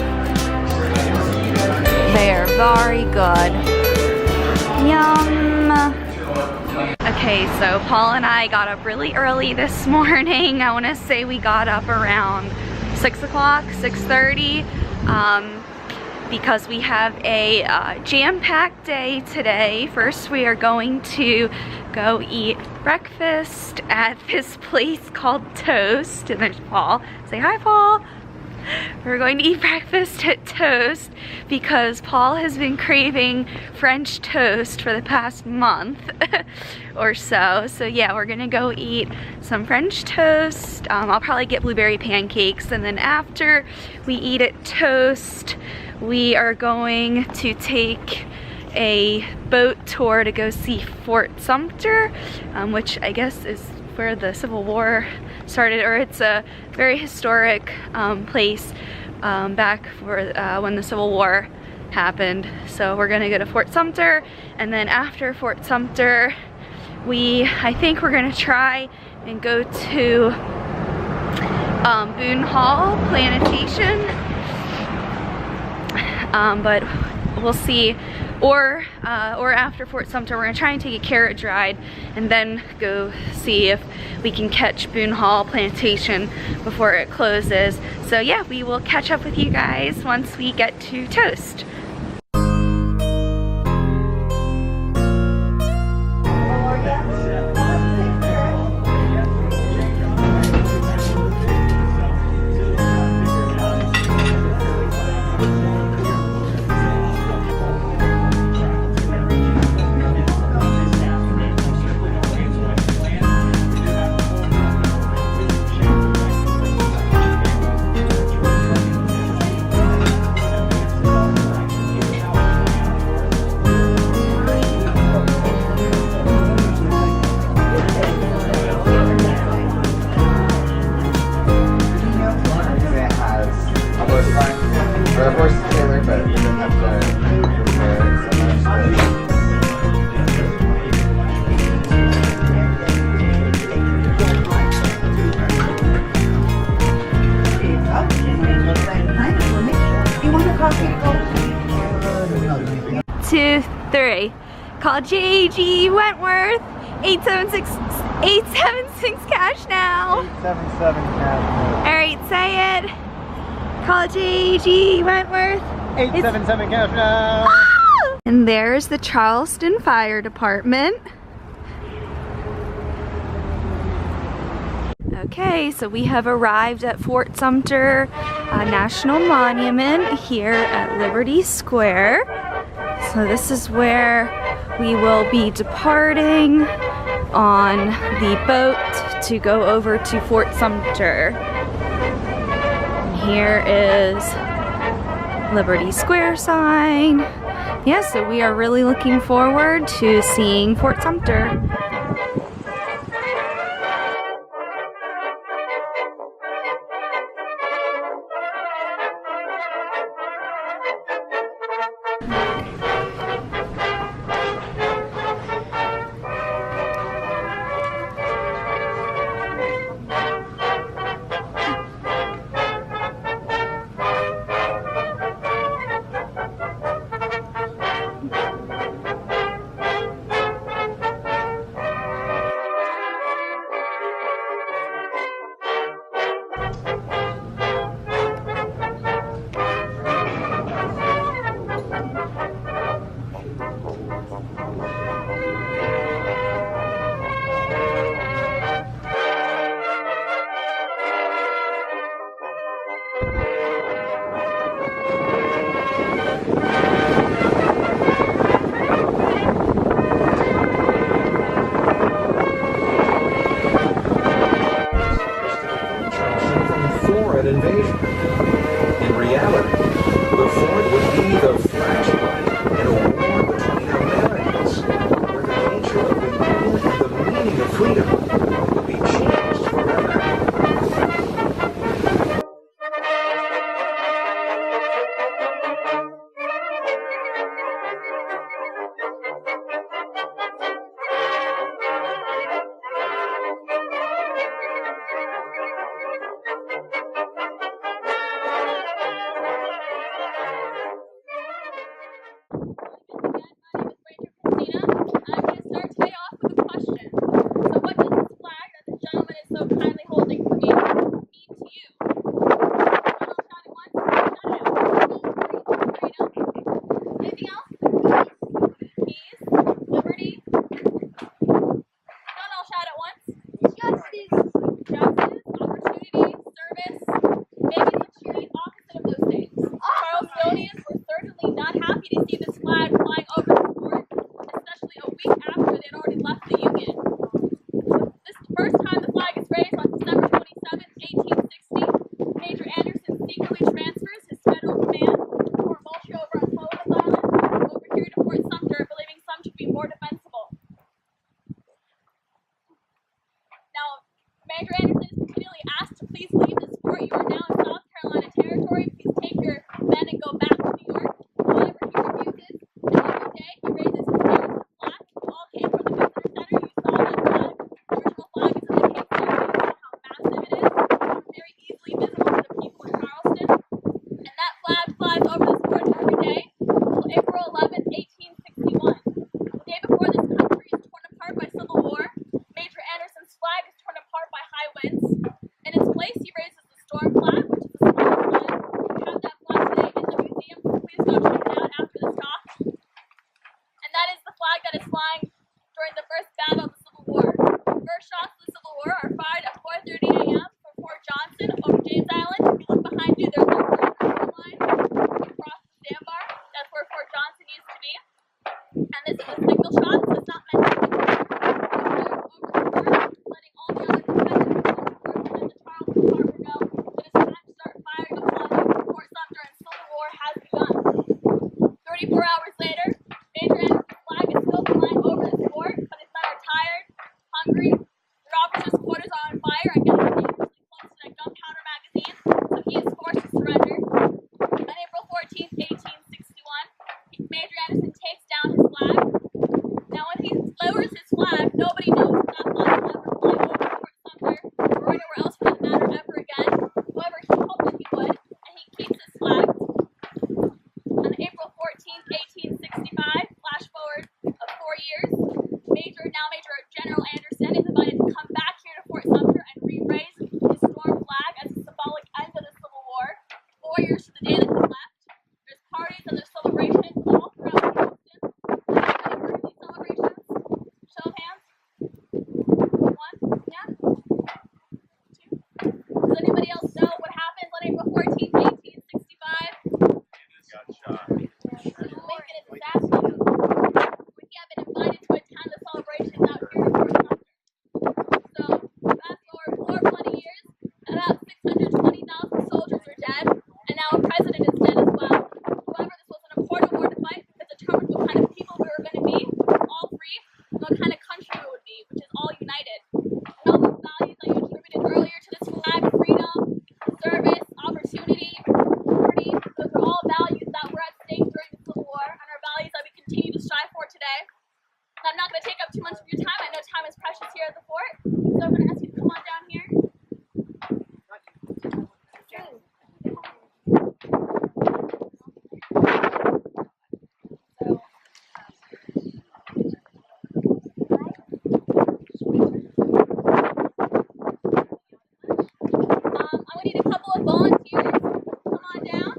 They are very good. Yum. Okay, so Paul and I got up really early this morning. I want to say we got up around 6 o'clock, 6:30. Because we have a jam-packed day today. First, we are going to go eat breakfast at this place called Toast. And there's Paul. Say hi, Paul. We're going to eat breakfast at Toast because Paul has been craving French toast for the past month or so. So yeah, we're gonna go eat some French toast. I'll probably get blueberry pancakes, and then after we eat at Toast, we are going to take a boat tour to go see Fort Sumter, which I guess is where the Civil War started, or it's a very historic place back for when the Civil War happened. So we're gonna go to Fort Sumter, and then after Fort Sumter, I think we're gonna try and go to Boone Hall Plantation, but we'll see. Or after Fort Sumter, we're gonna try and take a carriage ride and then go see if we can catch Boone Hall Plantation before it closes. So yeah, we will catch up with you guys once we get to Toast. Call JG Wentworth, 876 cash now. 877 cash. All right, say it. Call JG Wentworth. 877 cash now. Ah! And there's the Charleston Fire Department. Okay, so we have arrived at Fort Sumter National Monument here at Liberty Square. So this is where we will be departing on the boat to go over to Fort Sumter. And here is Liberty Square sign. Yeah, so we are really looking forward to seeing Fort Sumter. week after they had already left the Union. This is the first time the flag is raised on December 27, 1860. Major Anderson secretly transfers his federal command from Fort Moultrie over on Sullivan's Island over here to Fort Sumter, believing some should be more defensible. Now, Major Anderson is continually asked to please leave this fort. You are now in South Carolina territory. Please take your men and go back to New York. However, he refuses, and every day he raises his Garrison flag. It all came from the visitor center. You saw that flag. The original flag is in the case study. You saw how massive it is. Very easily visible to the people in Charleston. And that flag flies over this fort every day until April 11, 1861. The day before this country is torn apart by civil war, Major Anderson's flag is torn apart by high winds. In its place, he raises the storm flag, which is a small flag. We have that flag today in the museum, so please go check it out after this talk. And that is the flag that is flying during the first battle of the Civil War. First shots of the Civil War are fired at 4:30 a.m. from Fort Johnson over James Island. If you look behind you, there's a line across the sandbar. That's where Fort Johnson used to be. And this is a signal shot, so it's not meant to be over the fort, letting all the other competitors in the fort and the Charleston Harbor know that it's time to start firing upon Fort Sumter and Civil War has begun. 34 hours later, Major Anderson's flag is still flying over this fort, but his men are tired, hungry, their officers' quarters are on fire and getting dangerously close to that gunpowder magazine, so he is forced to surrender. On April 14, 1861, Major Anderson takes down his flag. Now, when he lowers his flag, nobody knows if that flag will ever fly over Fort Sumter or anywhere else for that matter ever again. However, he hoped that he would, and he keeps his flag. On April 14, 1865, flash forward of 4 years, Major General Anderson is invited to come back here to Fort Sumter and re-raise his storm flag as a symbolic end of the Civil War. 4 years to the day that he left. There's parties and there's celebrations all throughout Charleston. Anybody heard of these celebrations? Show of hands. 1? Yeah? 2? Does anybody else know what happens on April 14, 1865? Lincoln is assassinated. We have been invited to attend the celebrations out here in Fort Sumter. So, fast forward 4 bloody years, about 620,000 soldiers are dead, and now a president is dead as well. However, this was an important war to fight because it determined what kind of people we were going to be, all free, and what kind of country we would be, which is all united. And all those values that you attributed earlier to this flag, freedom, service, opportunity, liberty, those are all values that were at stake during the Civil War, and are values that we continue to strive for today. And I'm not going to take up too much of your time. I know time is precious here at the fort, so I'm going to ask you to come on down here. I'm going to need a couple of volunteers. Come on down.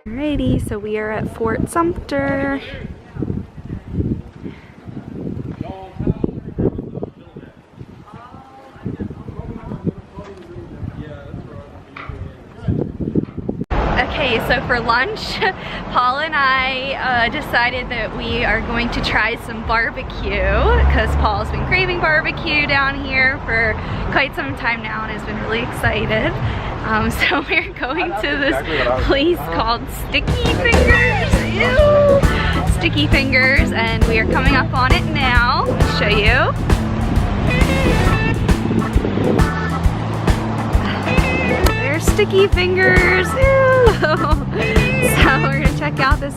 Alrighty, so we are at Fort Sumter. Okay, so for lunch, Paul and I decided that we are going to try some barbecue because Paul's been craving barbecue down here for quite some time now and has been really excited. So we're going to this place called Sticky Fingers. Ew! Sticky Fingers, and we are coming up on it now. I'll show you. There's Sticky Fingers. Ew! So we're gonna check out this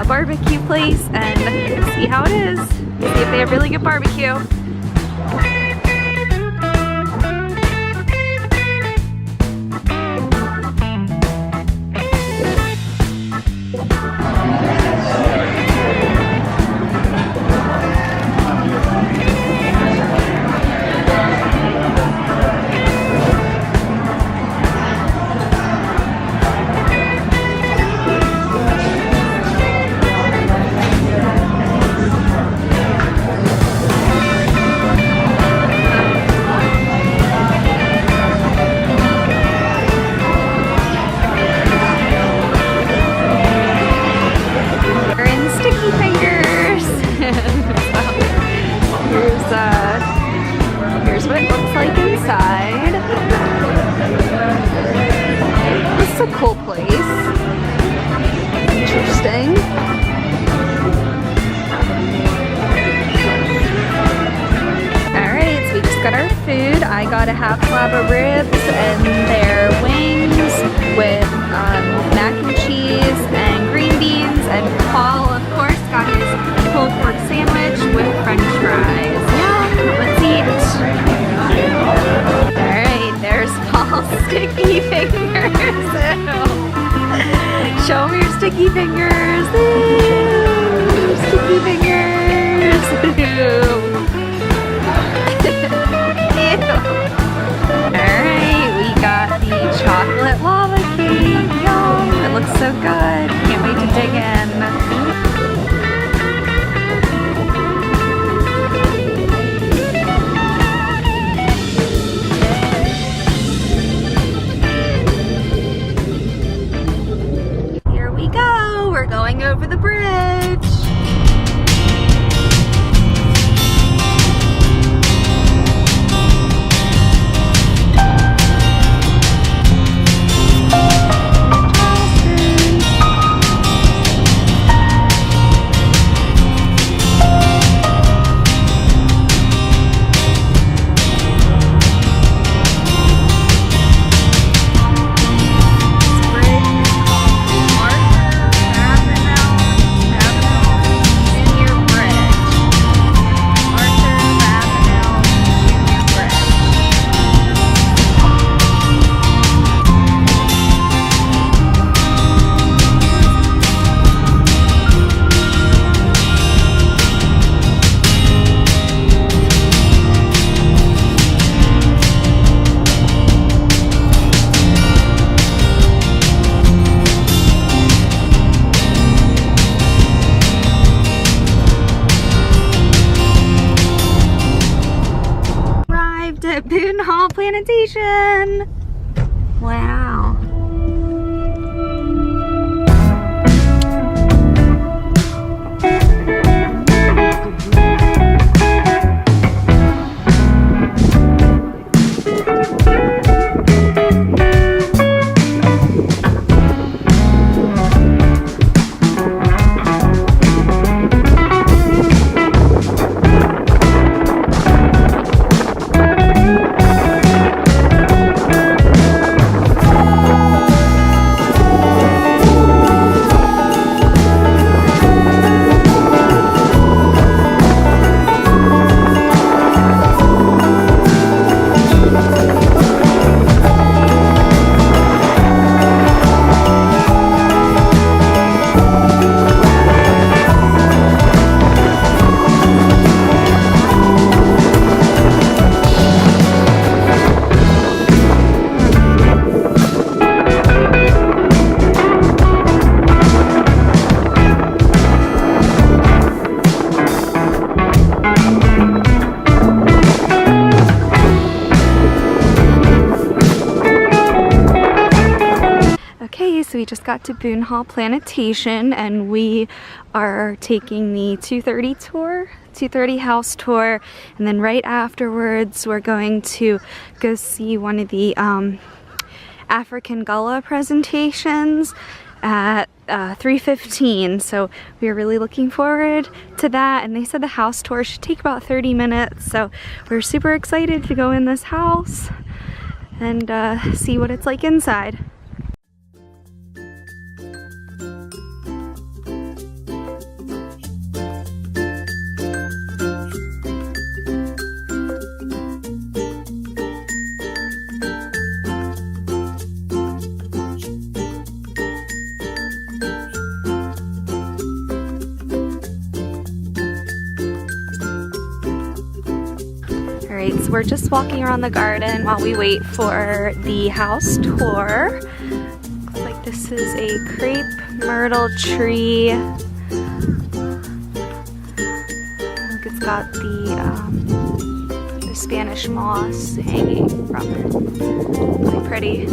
barbecue place and see how it is. See if they have really good barbecue. Here's what it looks like inside. This is a cool place. Interesting. Alright, so we just got our food. I got a half slab of ribs and their wings with mac and cheese and green beans, and Paul, of course, got his pulled pork sandwich with french fries. Yeah, let's eat. Alright, there's Paul's sticky fingers. Show me your sticky fingers. Ew, sticky fingers. Alright, we got the chocolate lava cake. Yum! It looks so good. Can't wait to dig in. We're going over the bridge. At Boone Hall Plantation. Wow. so we just got to Boone Hall Plantation and we are taking the 230 tour, 230 house tour, and then right afterwards we're going to go see one of the African Gullah presentations at 3:15, so we are really looking forward to that. And they said the house tour should take about 30 minutes, so we're super excited to go in this house and see what it's like inside. Alright, so we're just walking around the garden while we wait for the house tour. Looks like this is a crepe myrtle tree. Look, it's got the Spanish moss hanging from it. Really pretty.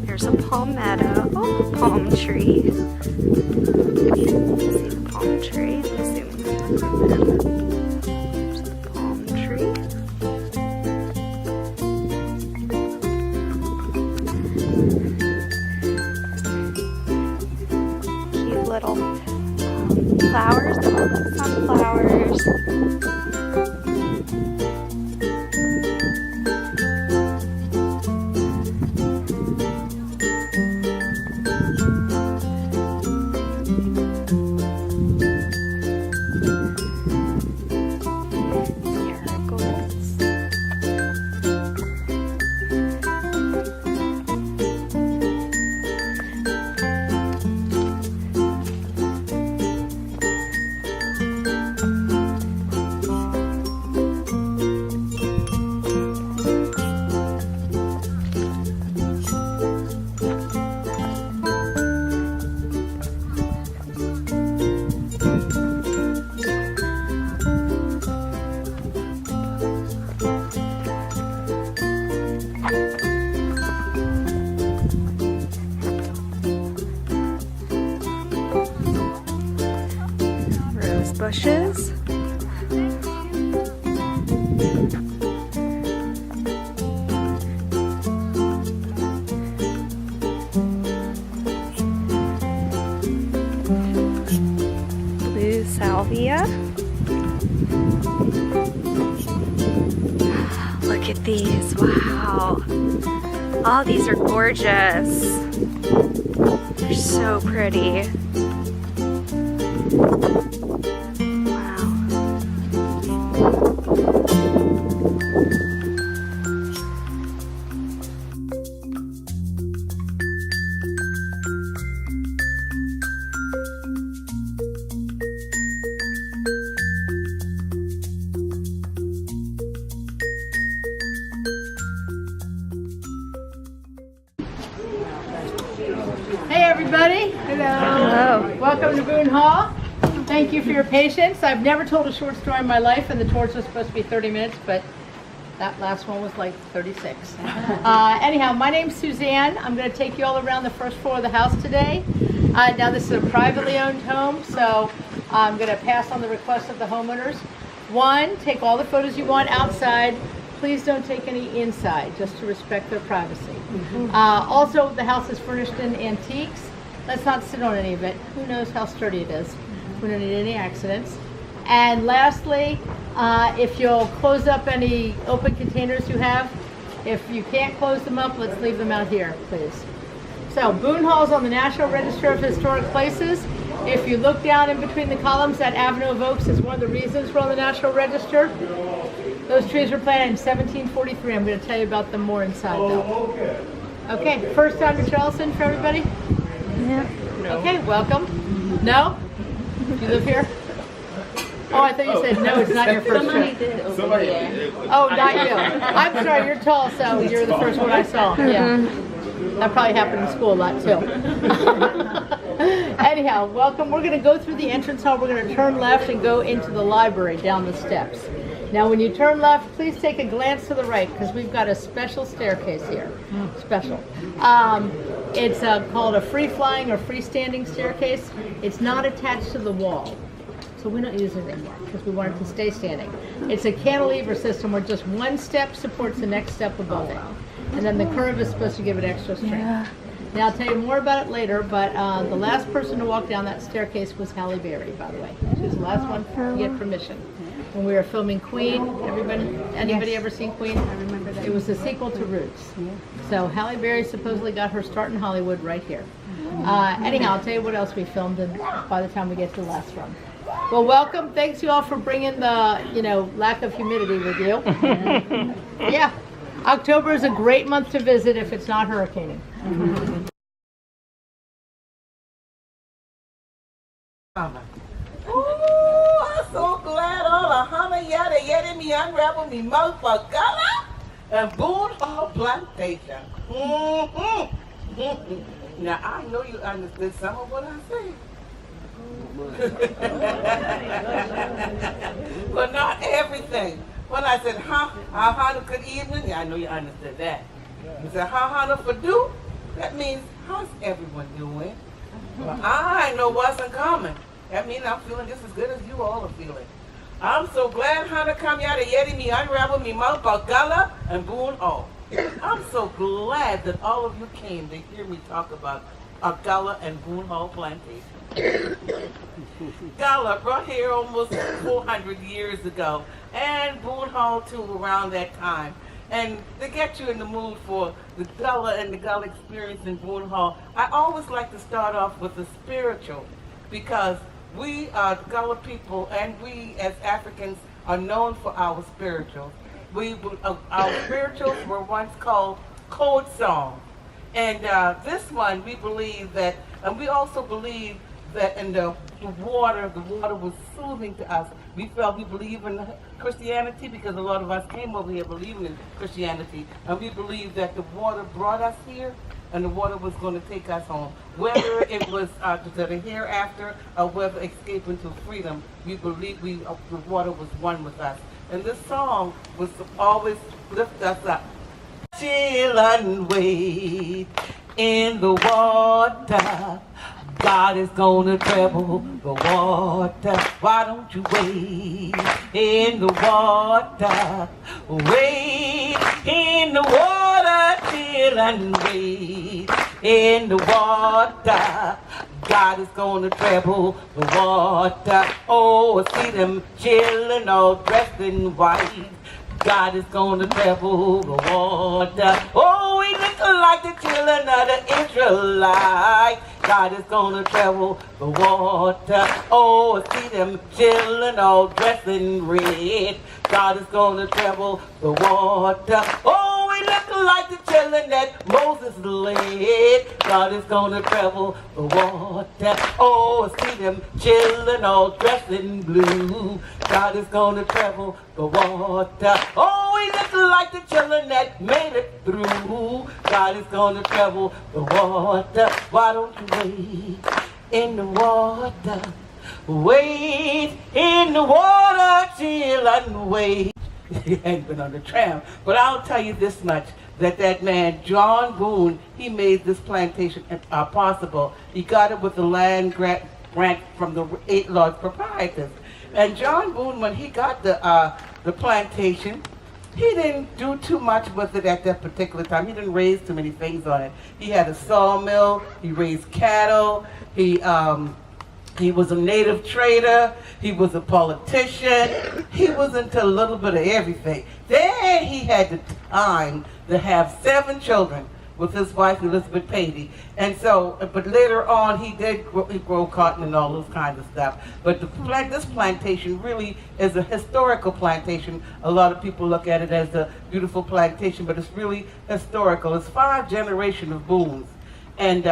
There's a palmetto, palm tree. See the palm tree? Let me zoom in. Little flowers, sunflowers. Bushes. Blue salvia. Look at these, wow. Oh, these are gorgeous. They're so pretty. Hey everybody. Hello. Hello. Welcome to Boone Hall. Thank you for your patience. I've never told a short story in my life, and the tours were supposed to be 30 minutes, but that last one was like 36. Anyhow, my name's Suzanne. I'm going to take you all around the first floor of the house today. Now this is a privately owned home, so I'm going to pass on the request of the homeowners. One, take all the photos you want outside. Please don't take any inside, just to respect their privacy. Also, the house is furnished in antiques. Let's not sit on any of it. Who knows how sturdy it is. We don't need any accidents. And lastly, if you'll close up any open containers you have, if you can't close them up, let's leave them out here, please. So, Boone Hall is on the National Register of Historic Places. If you look down in between the columns, that Avenue of Oaks is one of the reasons we're on the National Register. Those trees were planted in 1743. I'm going to tell you about them more inside, though. Okay, first time to Charleston for everybody? Yeah. No. Okay, welcome. No? Do you live here? Oh, I thought you said no, it's not your first trip. Somebody did. Oh, not you. I'm sorry, you're tall, so you're the first one I saw. Yeah. That probably happened in school a lot, too. Anyhow, welcome. We're going to go through the entrance hall. We're going to turn left and go into the library down the steps. Now, when you turn left, please take a glance to the right because we've got a special staircase here. Special. It's called a free-flying or freestanding staircase. It's not attached to the wall, so we don't use it anymore because we want it to stay standing. It's a cantilever system where just one step supports the next step above it, and then the curve is supposed to give it extra strength. Yeah. Now, I'll tell you more about it later, but the last person to walk down that staircase was Halle Berry, by the way. She was the last one to get permission. When we were filming Queen, anybody ever seen Queen? I remember that. It was the sequel to Roots. Yeah. So Halle Berry supposedly got her start in Hollywood right here. Anyhow, I'll tell you what else we filmed by the time we get to the last run. Well, welcome. Thanks you all for bringing the, lack of humidity with you. Yeah. October is a great month to visit if it's not hurricaning. Ooh, I'm so glad all the honey yada me unravel me motherfucker and Boone Hall Plantation. Now I know you understood some of what I said. But not everything. When I said, how good evening, yeah, I know you understood that. You said, how for do? That means, how's everyone doing? Well, I know what's in common. That means I'm feeling just as good as you all are feeling. I'm so glad how to come out and yeti me unravel me mouth about Gala and Boone Hall. I'm so glad that all of you came to hear me talk about Gala and Boone Hall Plantation. Gala brought here almost 400 years ago, and Boone Hall too around that time. And to get you in the mood for the Gala and the Gala experience in Boone Hall, I always like to start off with the spiritual, because we are Gullah people, and we as Africans are known for our spirituals. Our spirituals were once called code songs. And this one, we believe that, and we also believe that in the water was soothing to us. We believe in Christianity because a lot of us came over here believing in Christianity. And we believe that the water brought us here, and the water was going to take us home. Whether it was to the hereafter or whether escaping to freedom, we believe the water was one with us. And this song was to always lift us up. Chill and wait in the water. God is gonna trouble the water. Why don't you wait in the water? Wait in the water, chill and wait in the water. God is gonna trouble the water. Oh, I see them chillin' all dressed in white. God is gonna trouble the water. Oh, we look like the children of the Israelites. God is gonna trouble the water. Oh, I see them children all dressed in red. God is gonna trouble the water. Oh, we look like the children that Moses led. God is gonna trouble the water. Oh, I see them children all dressed in blue. God is gonna trouble the water. Oh, we look like the children that made it through. God is gonna trouble the water. Why don't you wait in the water? Wait in the water till and wait. He ain't been on the tram, but I'll tell you this much, that man, John Boone, he made this plantation possible. He got it with the land grant from the 8 large proprietors. And John Boone, when he got the plantation, he didn't do too much with it at that particular time. He didn't raise too many things on it. He had a sawmill, he raised cattle, he was a native trader, he was a politician, he was into a little bit of everything. Then he had the time to have 7 children with his wife, Elizabeth Patey. And so, but later on, he did grow cotton and all those kinds of stuff. But this plantation really is a historical plantation. A lot of people look at it as a beautiful plantation, but it's really historical. It's 5 generations of Boones. And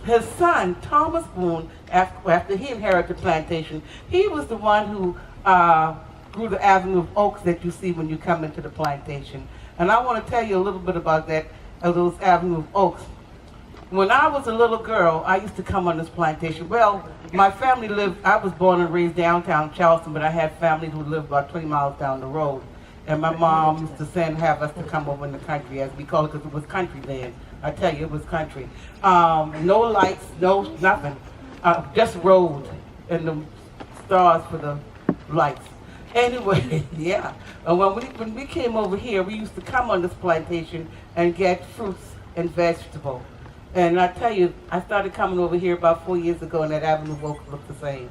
his son, Thomas Boone, after he inherited the plantation, he was the one who grew the avenue of oaks that you see when you come into the plantation. And I want to tell you a little bit about that, of those avenue of oaks. When I was a little girl, I used to come on this plantation. Well, my family lived, I was born and raised downtown Charleston, but I had family who lived about 20 miles down the road. And my mom used to have us to come over in the country, as we call it, because it was country then. I tell you, it was country. No lights, no nothing. Just road and the stars for the lights. Anyway, yeah. And when we came over here, we used to come on this plantation and get fruits and vegetables. And I tell you, I started coming over here about 4 years ago, and that avenue looked the same.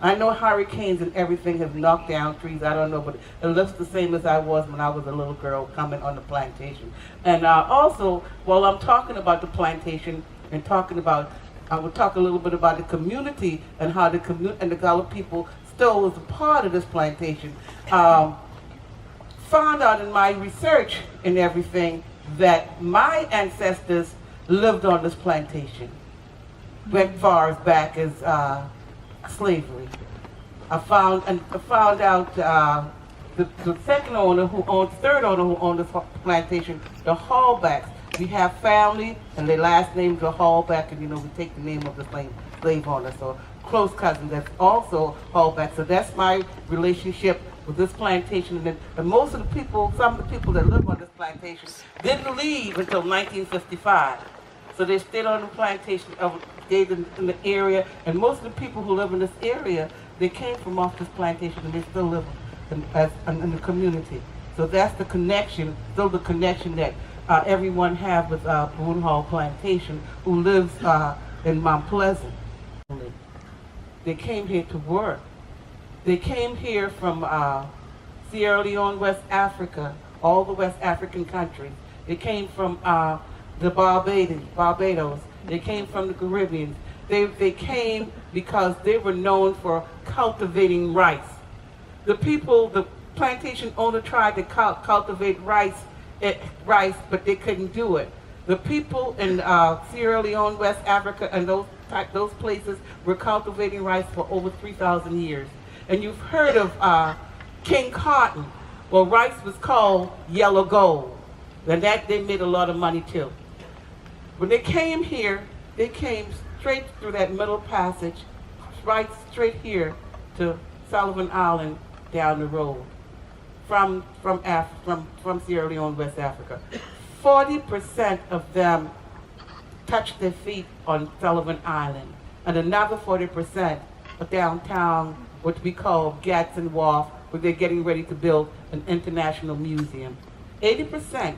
I know hurricanes and everything have knocked down trees, I don't know, but it looks the same as I was when I was a little girl coming on the plantation. And also, while I'm talking about the plantation and I will talk a little bit about the community and how the Gullah people still was a part of this plantation. Found out in my research and everything that my ancestors lived on this plantation, went far as back as slavery. I found out the third owner who owned this plantation, the Hallbacks. We have family, and their last names are Hallback, and we take the name of the slave owner, so close cousin. That's also Hallback. So that's my relationship with this plantation. And most of the people, some of the people that live on this plantation, didn't leave until 1955. So they stayed on the plantation, stayed in the area, and most of the people who live in this area, they came from off this plantation, and they still live in the community. So that's the connection, still the connection that everyone have with Boone Hall Plantation, who lives in Mount Pleasant. They came here to work. They came here from Sierra Leone, West Africa, all the West African countries. They came from the Barbados. They came from the Caribbean. They came because they were known for cultivating rice. The plantation owner tried to cultivate rice, but they couldn't do it. The people in Sierra Leone, West Africa, and those places were cultivating rice for over 3,000 years. And you've heard of King Cotton. Well, rice was called yellow gold, and that they made a lot of money too. When they came here, they came straight through that middle passage, right straight here to Sullivan Island down the road from Sierra Leone, West Africa. 40% of them touched their feet on Sullivan Island, and another 40% are downtown, what we call Gadsden Wharf, where they're getting ready to build an international museum. 80%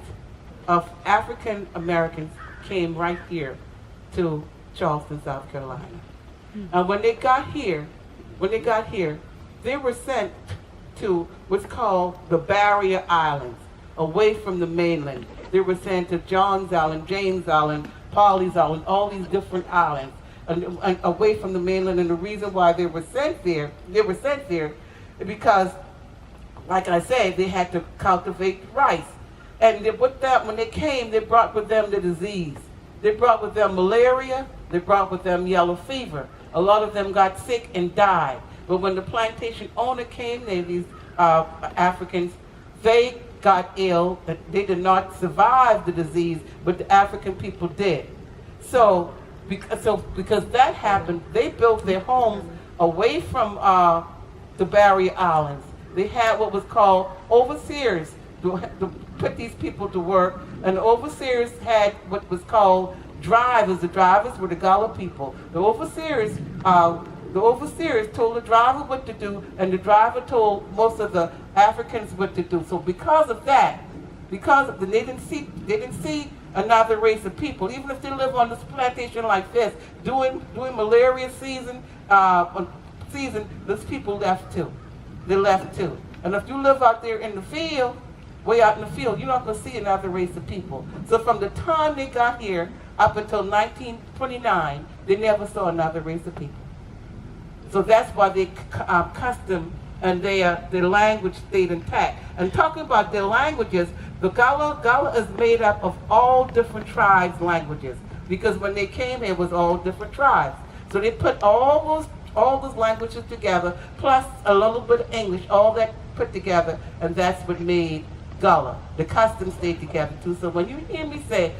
of African Americans came right here to Charleston, South Carolina. And when they got here, they were sent to what's called the Barrier Islands, away from the mainland. They were sent to John's Island, James Island, Polly's Island, all these different islands, and away from the mainland. And the reason why they were sent there because, like I said, they had to cultivate rice. And when they came, they brought with them the disease. They brought with them malaria. They brought with them yellow fever. A lot of them got sick and died. But when the plantation owner came, these Africans, they got ill. They did not survive the disease, but the African people did. So because that happened, they built their homes away from the Barrier Islands. They had what was called overseers to put these people to work, and the overseers had what was called drivers. The drivers were the Gullah people. The overseers told the driver what to do, and the driver told most of the Africans what to do. So because of that, they didn't see another race of people. Even if they live on this plantation like this, doing malaria season, those people left too. They left too. And if you live out there in the field, way out in the field, you're not going to see another race of people. So from the time they got here up until 1929, they never saw another race of people. So that's why their custom and their language stayed intact. And talking about their languages, the Gullah is made up of all different tribes' languages, because when they came here, it was all different tribes. So they put all those languages together, plus a little bit of English, all that put together, and that's what made Gullah. The customs stayed together too. So when you hear me say,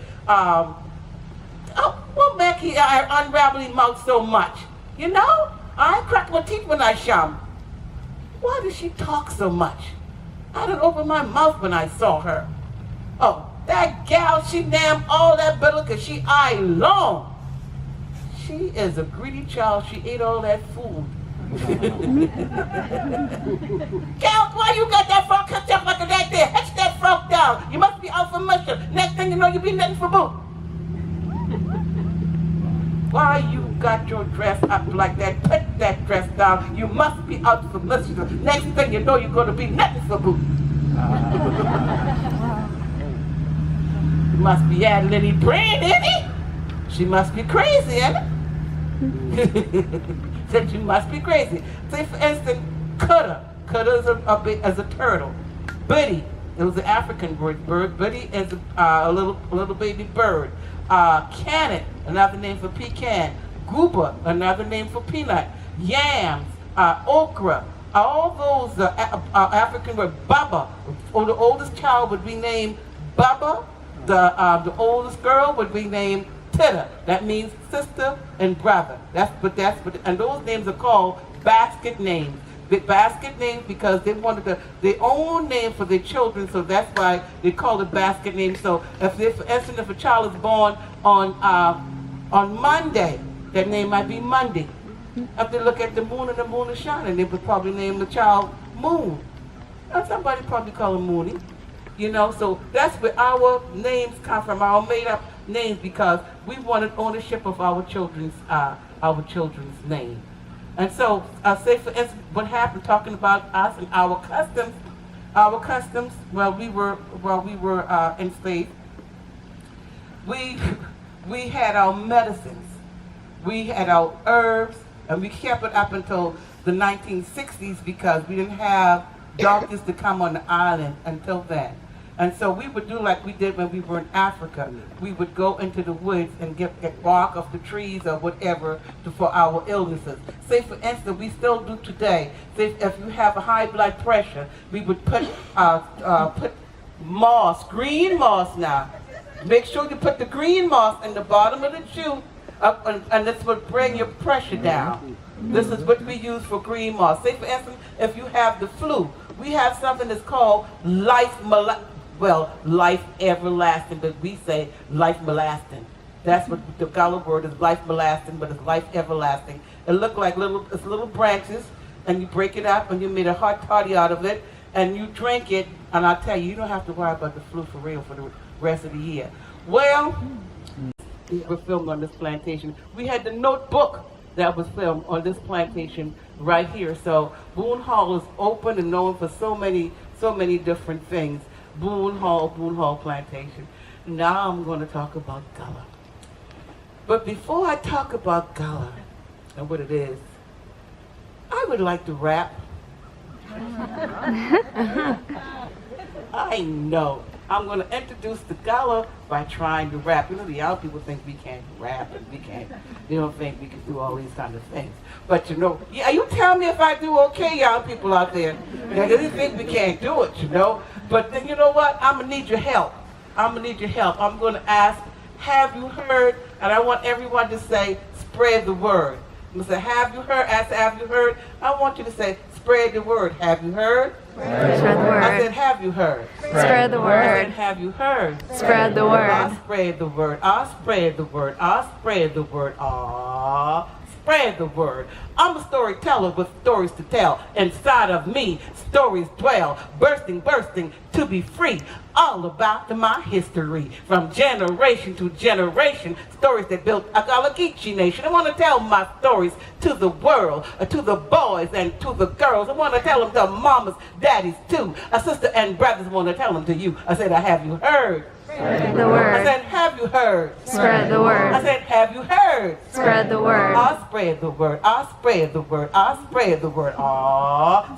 he unravel his mouth so much? You know, I crack my teeth when I shum. Why does she talk so much? I didn't open my mouth when I saw her. Oh, that gal, she damn all that better because she eye long. She is a greedy child. She ate all that food. Gal, why you got that frog cut up like that there? Hatch that frog down. You must be out for mushroom. Next thing you know, you be nothing for boot. Why you got your dress up like that? Put that dress down. You must be out for mushroom. Next thing you know, you're going to be nothing for boot. You must be adding any brain in it. She must be crazy, ain't it? Said you must be crazy. Say for instance, Cutter. Cutter is a turtle. Biddy, it was an African bird. Biddy is a little baby bird. Cannon, another name for pecan. Goober, another name for peanut. Yams, okra. All those African words. Baba, or the oldest child would be named Baba. The oldest girl would be named Titter. That means sister and brother. And those names are called basket names. Basket names because they wanted their own name for their children, so that's why they call it basket names. So for instance, if a child is born on Monday, that name might be Monday. If they look at the moon and the moon is shining, they would probably name the child Moon. Or somebody probably call him Mooney. You know, so that's where our names come from, our made-up names, because we wanted ownership of our children's name. And so, say for instance, what happened talking about us and our customs. While we were enslaved, we had our medicines, we had our herbs, and we kept it up until the 1960s because we didn't have doctors to come on the island until then. And so we would do like we did when we were in Africa. We would go into the woods and get bark off the trees or whatever for our illnesses. Say for instance, we still do today. Say if you have a high blood pressure, we would put moss, green moss now. Make sure you put the green moss in the bottom of the shoe, and this will bring your pressure down. This is what we use for green moss. Say for instance, if you have the flu, we have something that's called life everlasting, but we say life molastin. That's what the Gala word is, life molastin, but it's life everlasting. It looks like little branches, and you break it up, and you made a hot toddy out of it, and you drink it, and I'll tell you, you don't have to worry about the flu for real for the rest of the year. Well, we were filmed on this plantation. We had the Notebook that was filmed on this plantation right here. So Boone Hall is open and known for so many different things. Boone Hall Plantation. Now I'm going to talk about Gullah. But before I talk about Gullah and what it is, I would like to rap. I know. I'm going to introduce the Gullah by trying to rap. You know, the young people think we can't rap and they don't think we can do all these kind of things. But you know, yeah, you tell me if I do okay, young people out there. They think we can't do it, you know. But then you know what? I'm going to need your help. I'm going to ask, have you heard? And I want everyone to say, spread the word. I'm going to say, have you heard? Ask, have you heard? I want you to say, spread the word. Have you heard? Spread the word. I said, have you heard? Spread the word. I said, have you heard? Spread the word. I'll spread the word. I'll spread the word. I'll spread the word. Spread the word. I'm a storyteller with stories to tell. Inside of me, stories dwell, bursting to be free. All about my history, from generation to generation. Stories that built a Gullah Geechee nation. I want to tell my stories to the world, to the boys and to the girls. I want to tell them to mamas, daddies too. A sister and brothers want to tell them to you. I said, have you heard? Spread the word. I said, have you heard? Spread the word. I said, have you heard? Spread the word. I'll spread the word. I'll spread the word. I'll spread the word.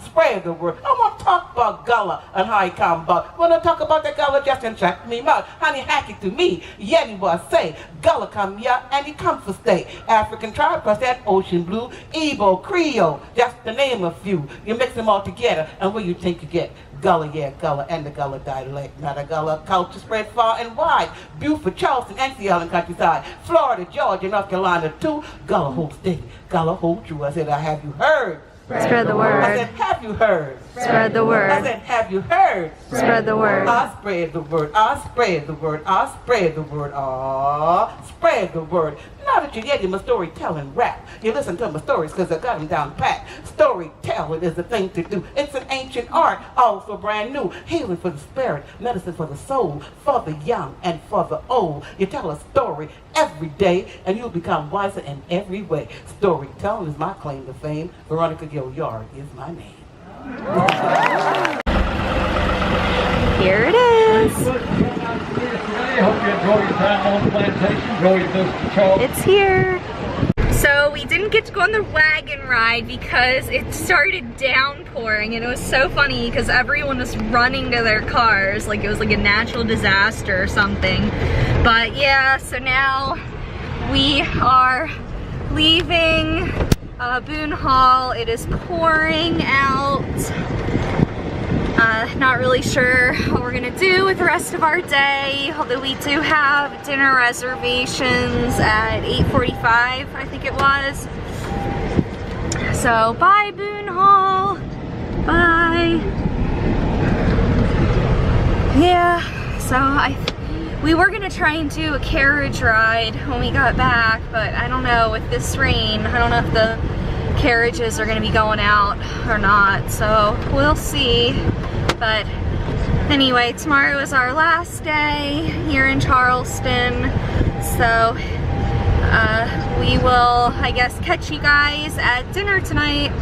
Spread the word. I want to talk about Gullah and how he come about. I want to talk about the Gullah just and check me out. Honey, hack it to me. Yet he was say, Gullah come here and he come for stay. African tribe plus that ocean blue, Igbo, Creole, just to name a few. You mix them all together and what you think you get? Gullah, yeah, Gullah, and the Gullah dialect. Now the Gullah culture spread far and wide. Beaufort, Charleston, and the island countryside. Florida, Georgia, North Carolina, too. Gullah holds steady, Gullah hold true. I said, have you heard? Spread the I word. said, have you heard? Spread the I word. said, have you heard? Spread the word. I spread the word. I spread the word. I spread the word. Spread the word. Now that you're getting my storytelling rap, you listen to my stories because I got them down pat. Storytelling is the thing to do. It's an ancient art, also brand new. Healing for the spirit, medicine for the soul, for the young and for the old. You tell a story every day and you'll become wiser in every way. Storytelling is my claim to fame. Veronica Gilliard is my name. Here it is. Hope you enjoy your time on the plantation. Enjoy your visit to Charleston. It's here. So we didn't get to go on the wagon ride because it started downpouring, and it was so funny because everyone was running to their cars like it was like a natural disaster or something. But yeah, so now we are leaving Boone Hall. It is pouring out. Not really sure what we're gonna do with the rest of our day, although we do have dinner reservations at 8:45, I think it was. So bye Boone Hall, bye. Yeah, so we were gonna try and do a carriage ride when we got back, but I don't know, with this rain, I don't know if the carriages are gonna be going out or not, so we'll see. But anyway, tomorrow is our last day here in Charleston, so we will, I guess, catch you guys at dinner tonight.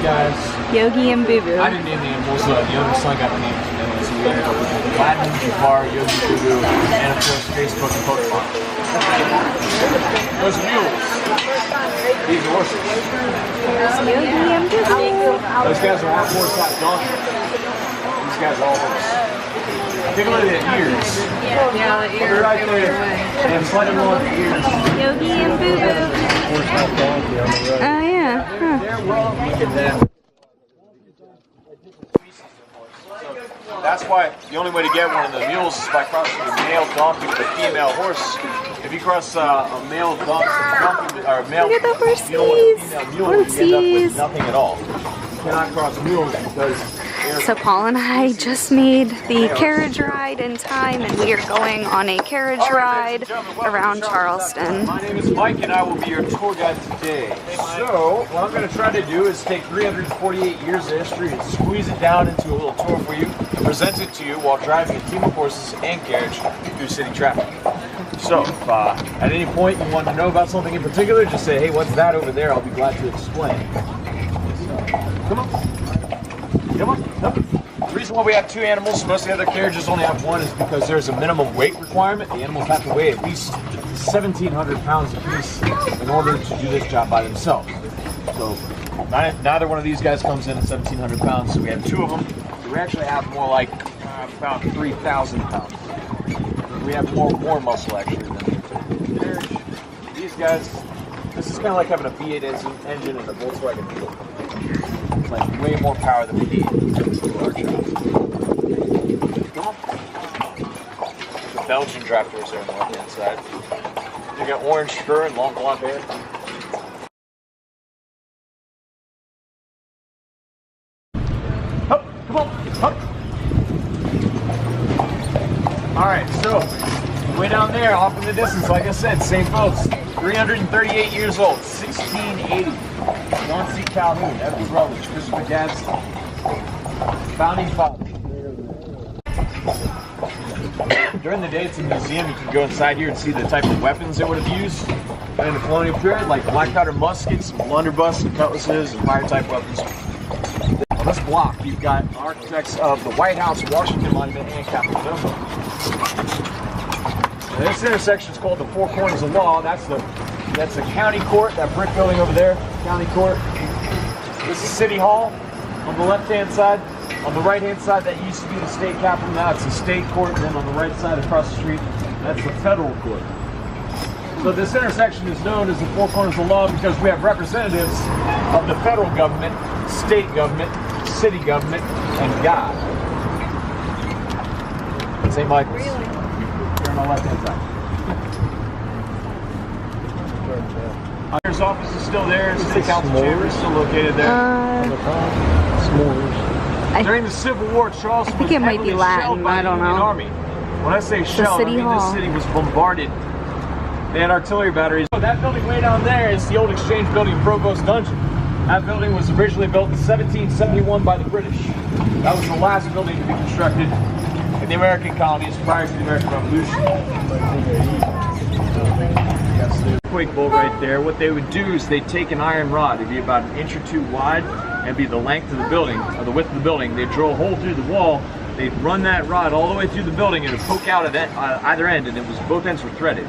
Guys, Yogi and Boo Boo. I didn't name the animals. The youngest son got the names, and so we ended up with Latin, Jafar, Yogi, Boo Boo, and of course Facebook and Pokemon. Those mules. These are horses. Yogi and Boo Boo. Those guys are all horse-like donkeys. These guys are all horse. Take a look at the ears. Yeah, the They're right there. They have slightly longer ears. Yogi and Boo Boo. Oh yeah. Huh. They're well, look at them. That's why the only way to get one of the mules is by crossing a male donkey with a female horse. If you cross a male donkey or a male Look at the mule with a horsies. female mule, you end up with nothing at all. You cannot cross mules because So Paul and I just made the carriage ride in time, and we are going on a carriage ride around Charleston. My name is Mike and I will be your tour guide today. So, what I'm going to try to do is take 348 years of history and squeeze it down into a little tour for you and present it to you while driving a team of horses and carriage through city traffic. So, if at any point you want to know about something in particular, just say, hey, what's that over there? I'll be glad to explain. So, come on. Come on. No. The reason why we have two animals, most of the other carriages only have one, is because there's a minimum weight requirement. The animals have to weigh at least 1,700 pounds apiece in order to do this job by themselves. So neither one of these guys comes in at 1,700 pounds, so we have two of them. So we actually have more like about 3,000 pounds. We have more muscle actually than the carriage. These guys, this is kind of like having a V8 engine and a Volkswagen Beetle. Like way more power than we need to our job. Come on. The Belgian tractors are on the left hand side. You got orange fur and long blonde hair. Hup, come on, hup. Alright, so way down there, off in the distance, like I said, same folks. 338 years old, 1680. John C. Calhoun, Edward Rutledge, Christopher Gadsden, founding father. During the day, it's a museum. You can go inside here and see the type of weapons they would have used in the colonial period, like black powder muskets, blunderbuss, and cutlasses, and fire-type weapons. On this block, you've got architects of the White House, Washington Monument, and Capitol Hill. This intersection is called the Four Corners of Law. That's the county court, that brick building over there, county court. This is City Hall on the left-hand side. On the right-hand side, that used to be the state capitol. Now it's the state court. And then on the right side across the street, that's the federal court. So this intersection is known as the Four Corners of Law because we have representatives of the federal government, state government, city government, and God. St. Michael's. Here on my left-hand side. Mayor's office is still there. City Council chamber is still located there. S'mores. During the Civil War, Charleston was it might be heavily Latin, shelled by I the don't Union know. Army. When I say shelled, I City mean Hall. this city was bombarded. They had artillery batteries. That building way down there is the old Exchange building in Provost Dungeon. That building was originally built in 1771 by the British. That was the last building to be constructed in the American colonies prior to the American Revolution. That's the earthquake bolt right there. What they would do is they'd take an iron rod, it'd be about an inch or two wide, and be the length of the building, or the width of the building. They'd drill a hole through the wall, they'd run that rod all the way through the building, and it would poke out at either end, and both ends were threaded.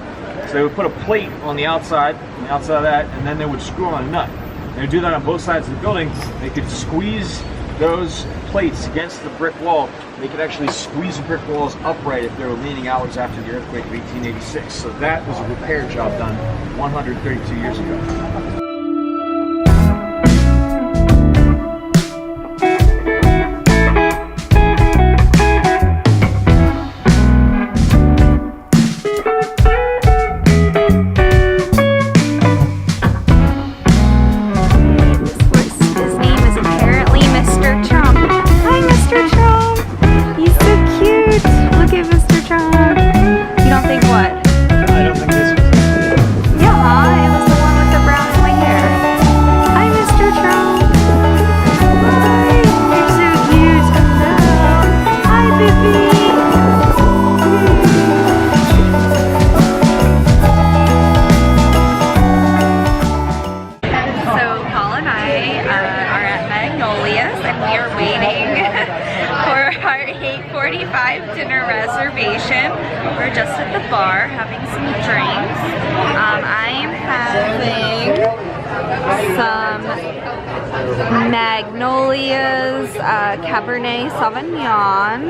So they would put a plate on the outside of that, and then they would screw on a nut. They would do that on both sides of the building. They could squeeze those plates against the brick wall. They could actually squeeze the brick walls upright if they were leaning outwards after the earthquake of 1886. So that was a repair job done 132 years ago. Dinner reservation. We're just at the bar having some drinks. I'm having some Magnolia's Cabernet Sauvignon,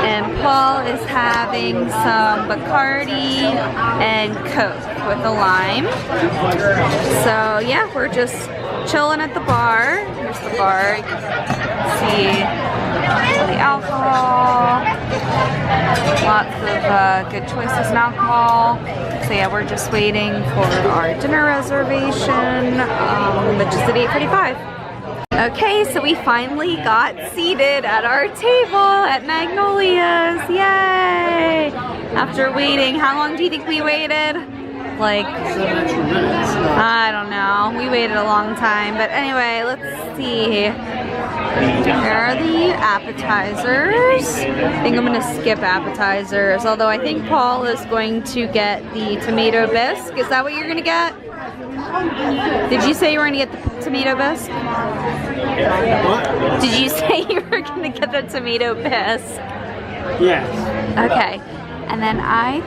and Paul is having some Bacardi and Coke with a lime. So yeah, we're just chilling at the bar. Here's the bar. You can see the alcohol, lots of good choices in alcohol. So yeah, we're just waiting for our dinner reservation, which is at 8:45. Okay, so we finally got seated at our table at Magnolia's. Yay! After waiting, how long do you think we waited? Like, I don't know. We waited a long time, but anyway, let's see. Here are the appetizers. I think I'm gonna skip appetizers, although I think Paul is going to get the tomato bisque. Is that what you're gonna get? Did you say you were gonna get the tomato bisque? What? Did you say you were gonna get the tomato bisque? Yes. Okay, and then I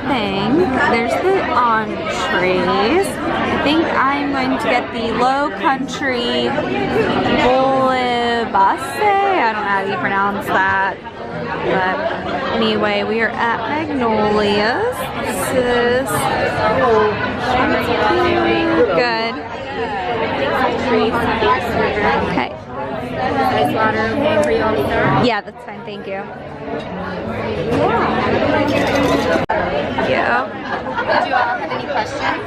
think there's the entrees. I think I'm going to get the Low Country Bouillabaisse. I don't know how you pronounce that. But anyway, we are at Magnolia's. This is good. Okay. Yeah, that's fine, thank you. Yeah. Do you all have any questions?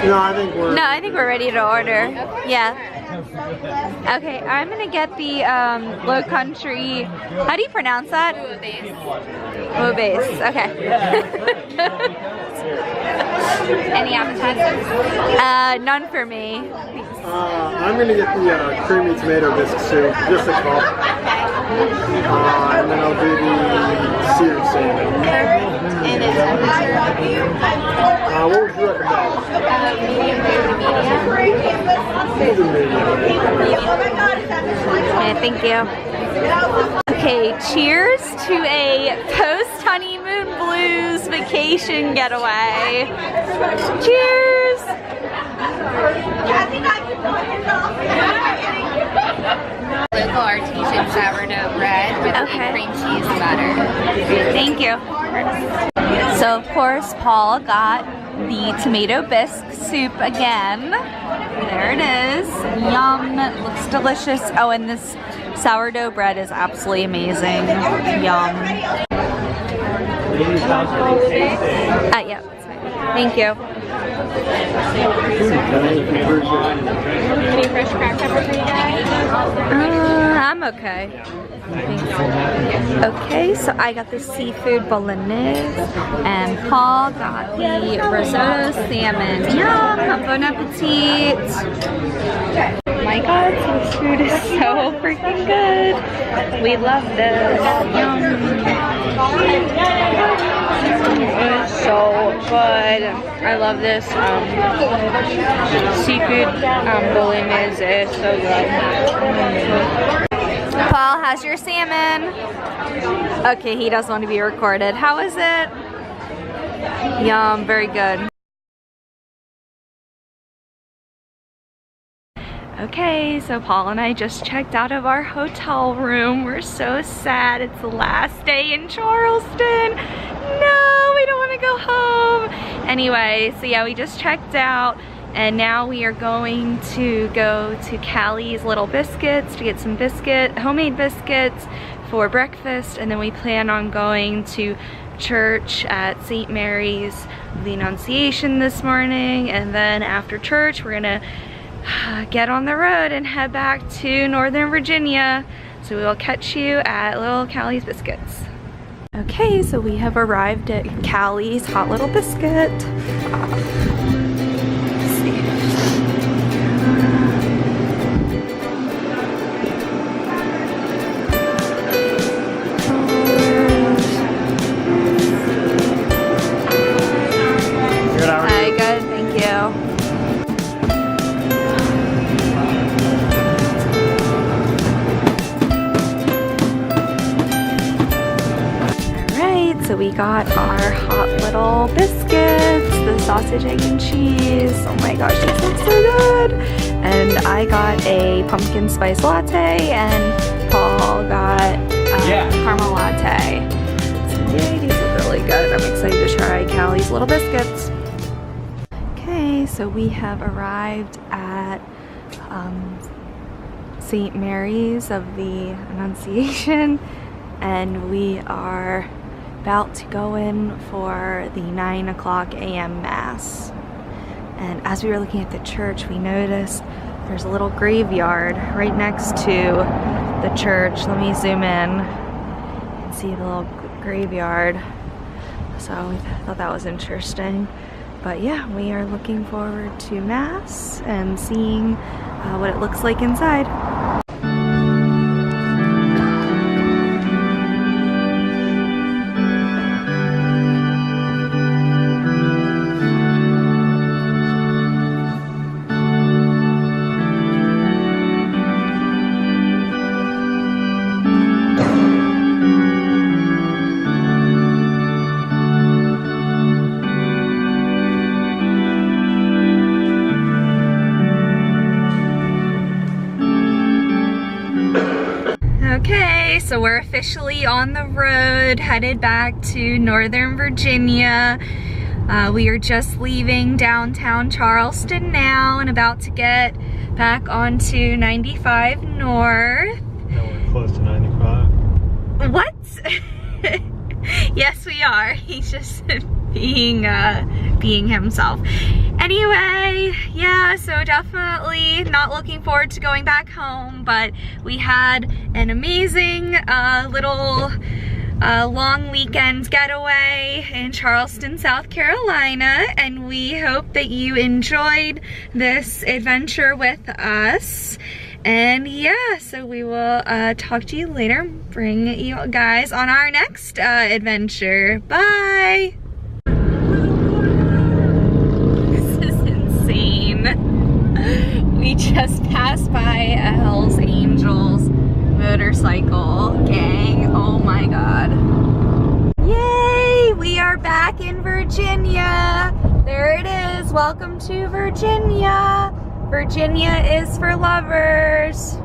No, I think we're ready to order. Yeah. Okay, I'm gonna get the Low Country. How do you pronounce that? Bouillabaisse. Okay. Any appetizers? None for me. I'm gonna get the creamy tomato bisque soup, just a cup. And then I'll do the seared salmon. And then temperature? What would you recommend? Okay, thank you. Okay, cheers to a post-honeymoon blues vacation getaway. Cheers! Local artesian sourdough bread with cream cheese butter. Thank you. So of course Paul got the tomato bisque soup again. There it is. Yum. It looks delicious. Oh, and this sourdough bread is absolutely amazing. Yum. Yeah. Thank you. Any fresh cracked pepper for you guys? I'm okay. Okay, so I got the seafood bolognese, and Paul got the risotto salmon. Yum! Bon appetit! Oh my god, this food is so freaking good. We love this. Yum! It's so good. I love this seafood bolognese. It's so good. Paul, how's your salmon? Okay, he doesn't want to be recorded. How is it? Yum, very good. Okay, so Paul and I just checked out of our hotel room. We're so sad. It's the last day in Charleston. No, we don't want to go home. Anyway, so yeah, we just checked out. And now we are going to go to Callie's Little Biscuits to get some homemade biscuits for breakfast. And then we plan on going to church at St. Mary's of the Annunciation this morning. And then after church, we're gonna get on the road and head back to Northern Virginia. So we will catch you at Little Callie's Biscuits. Okay, so we have arrived at Callie's Hot Little Biscuit. So we got our hot little biscuits, the sausage, egg, and cheese. Oh my gosh, these look so good. And I got a pumpkin spice latte, and Paul got caramel latte. So yay, these look really good. I'm excited to try Callie's Little Biscuits. Okay, so we have arrived at St. Mary's of the Annunciation, and we are about to go in for the 9 o'clock a.m. Mass. And as we were looking at the church, we noticed there's a little graveyard right next to the church. Let me zoom in and see the little graveyard. So we thought that was interesting. But yeah, we are looking forward to Mass and seeing what it looks like inside. Okay, so we're officially on the road, headed back to Northern Virginia. We are just leaving downtown Charleston now and about to get back onto 95 North. Now we're close to 95. What? Yes, we are. He's just being himself. Anyway, yeah, so definitely not looking forward to going back home, but we had an amazing little long weekend getaway in Charleston, South Carolina, and we hope that you enjoyed this adventure with us. And yeah, so we will talk to you later, bring you guys on our next adventure. Bye! We just passed by a Hells Angels motorcycle gang. Oh my god. Yay! We are back in Virginia. There it is. Welcome to Virginia. Virginia is for lovers.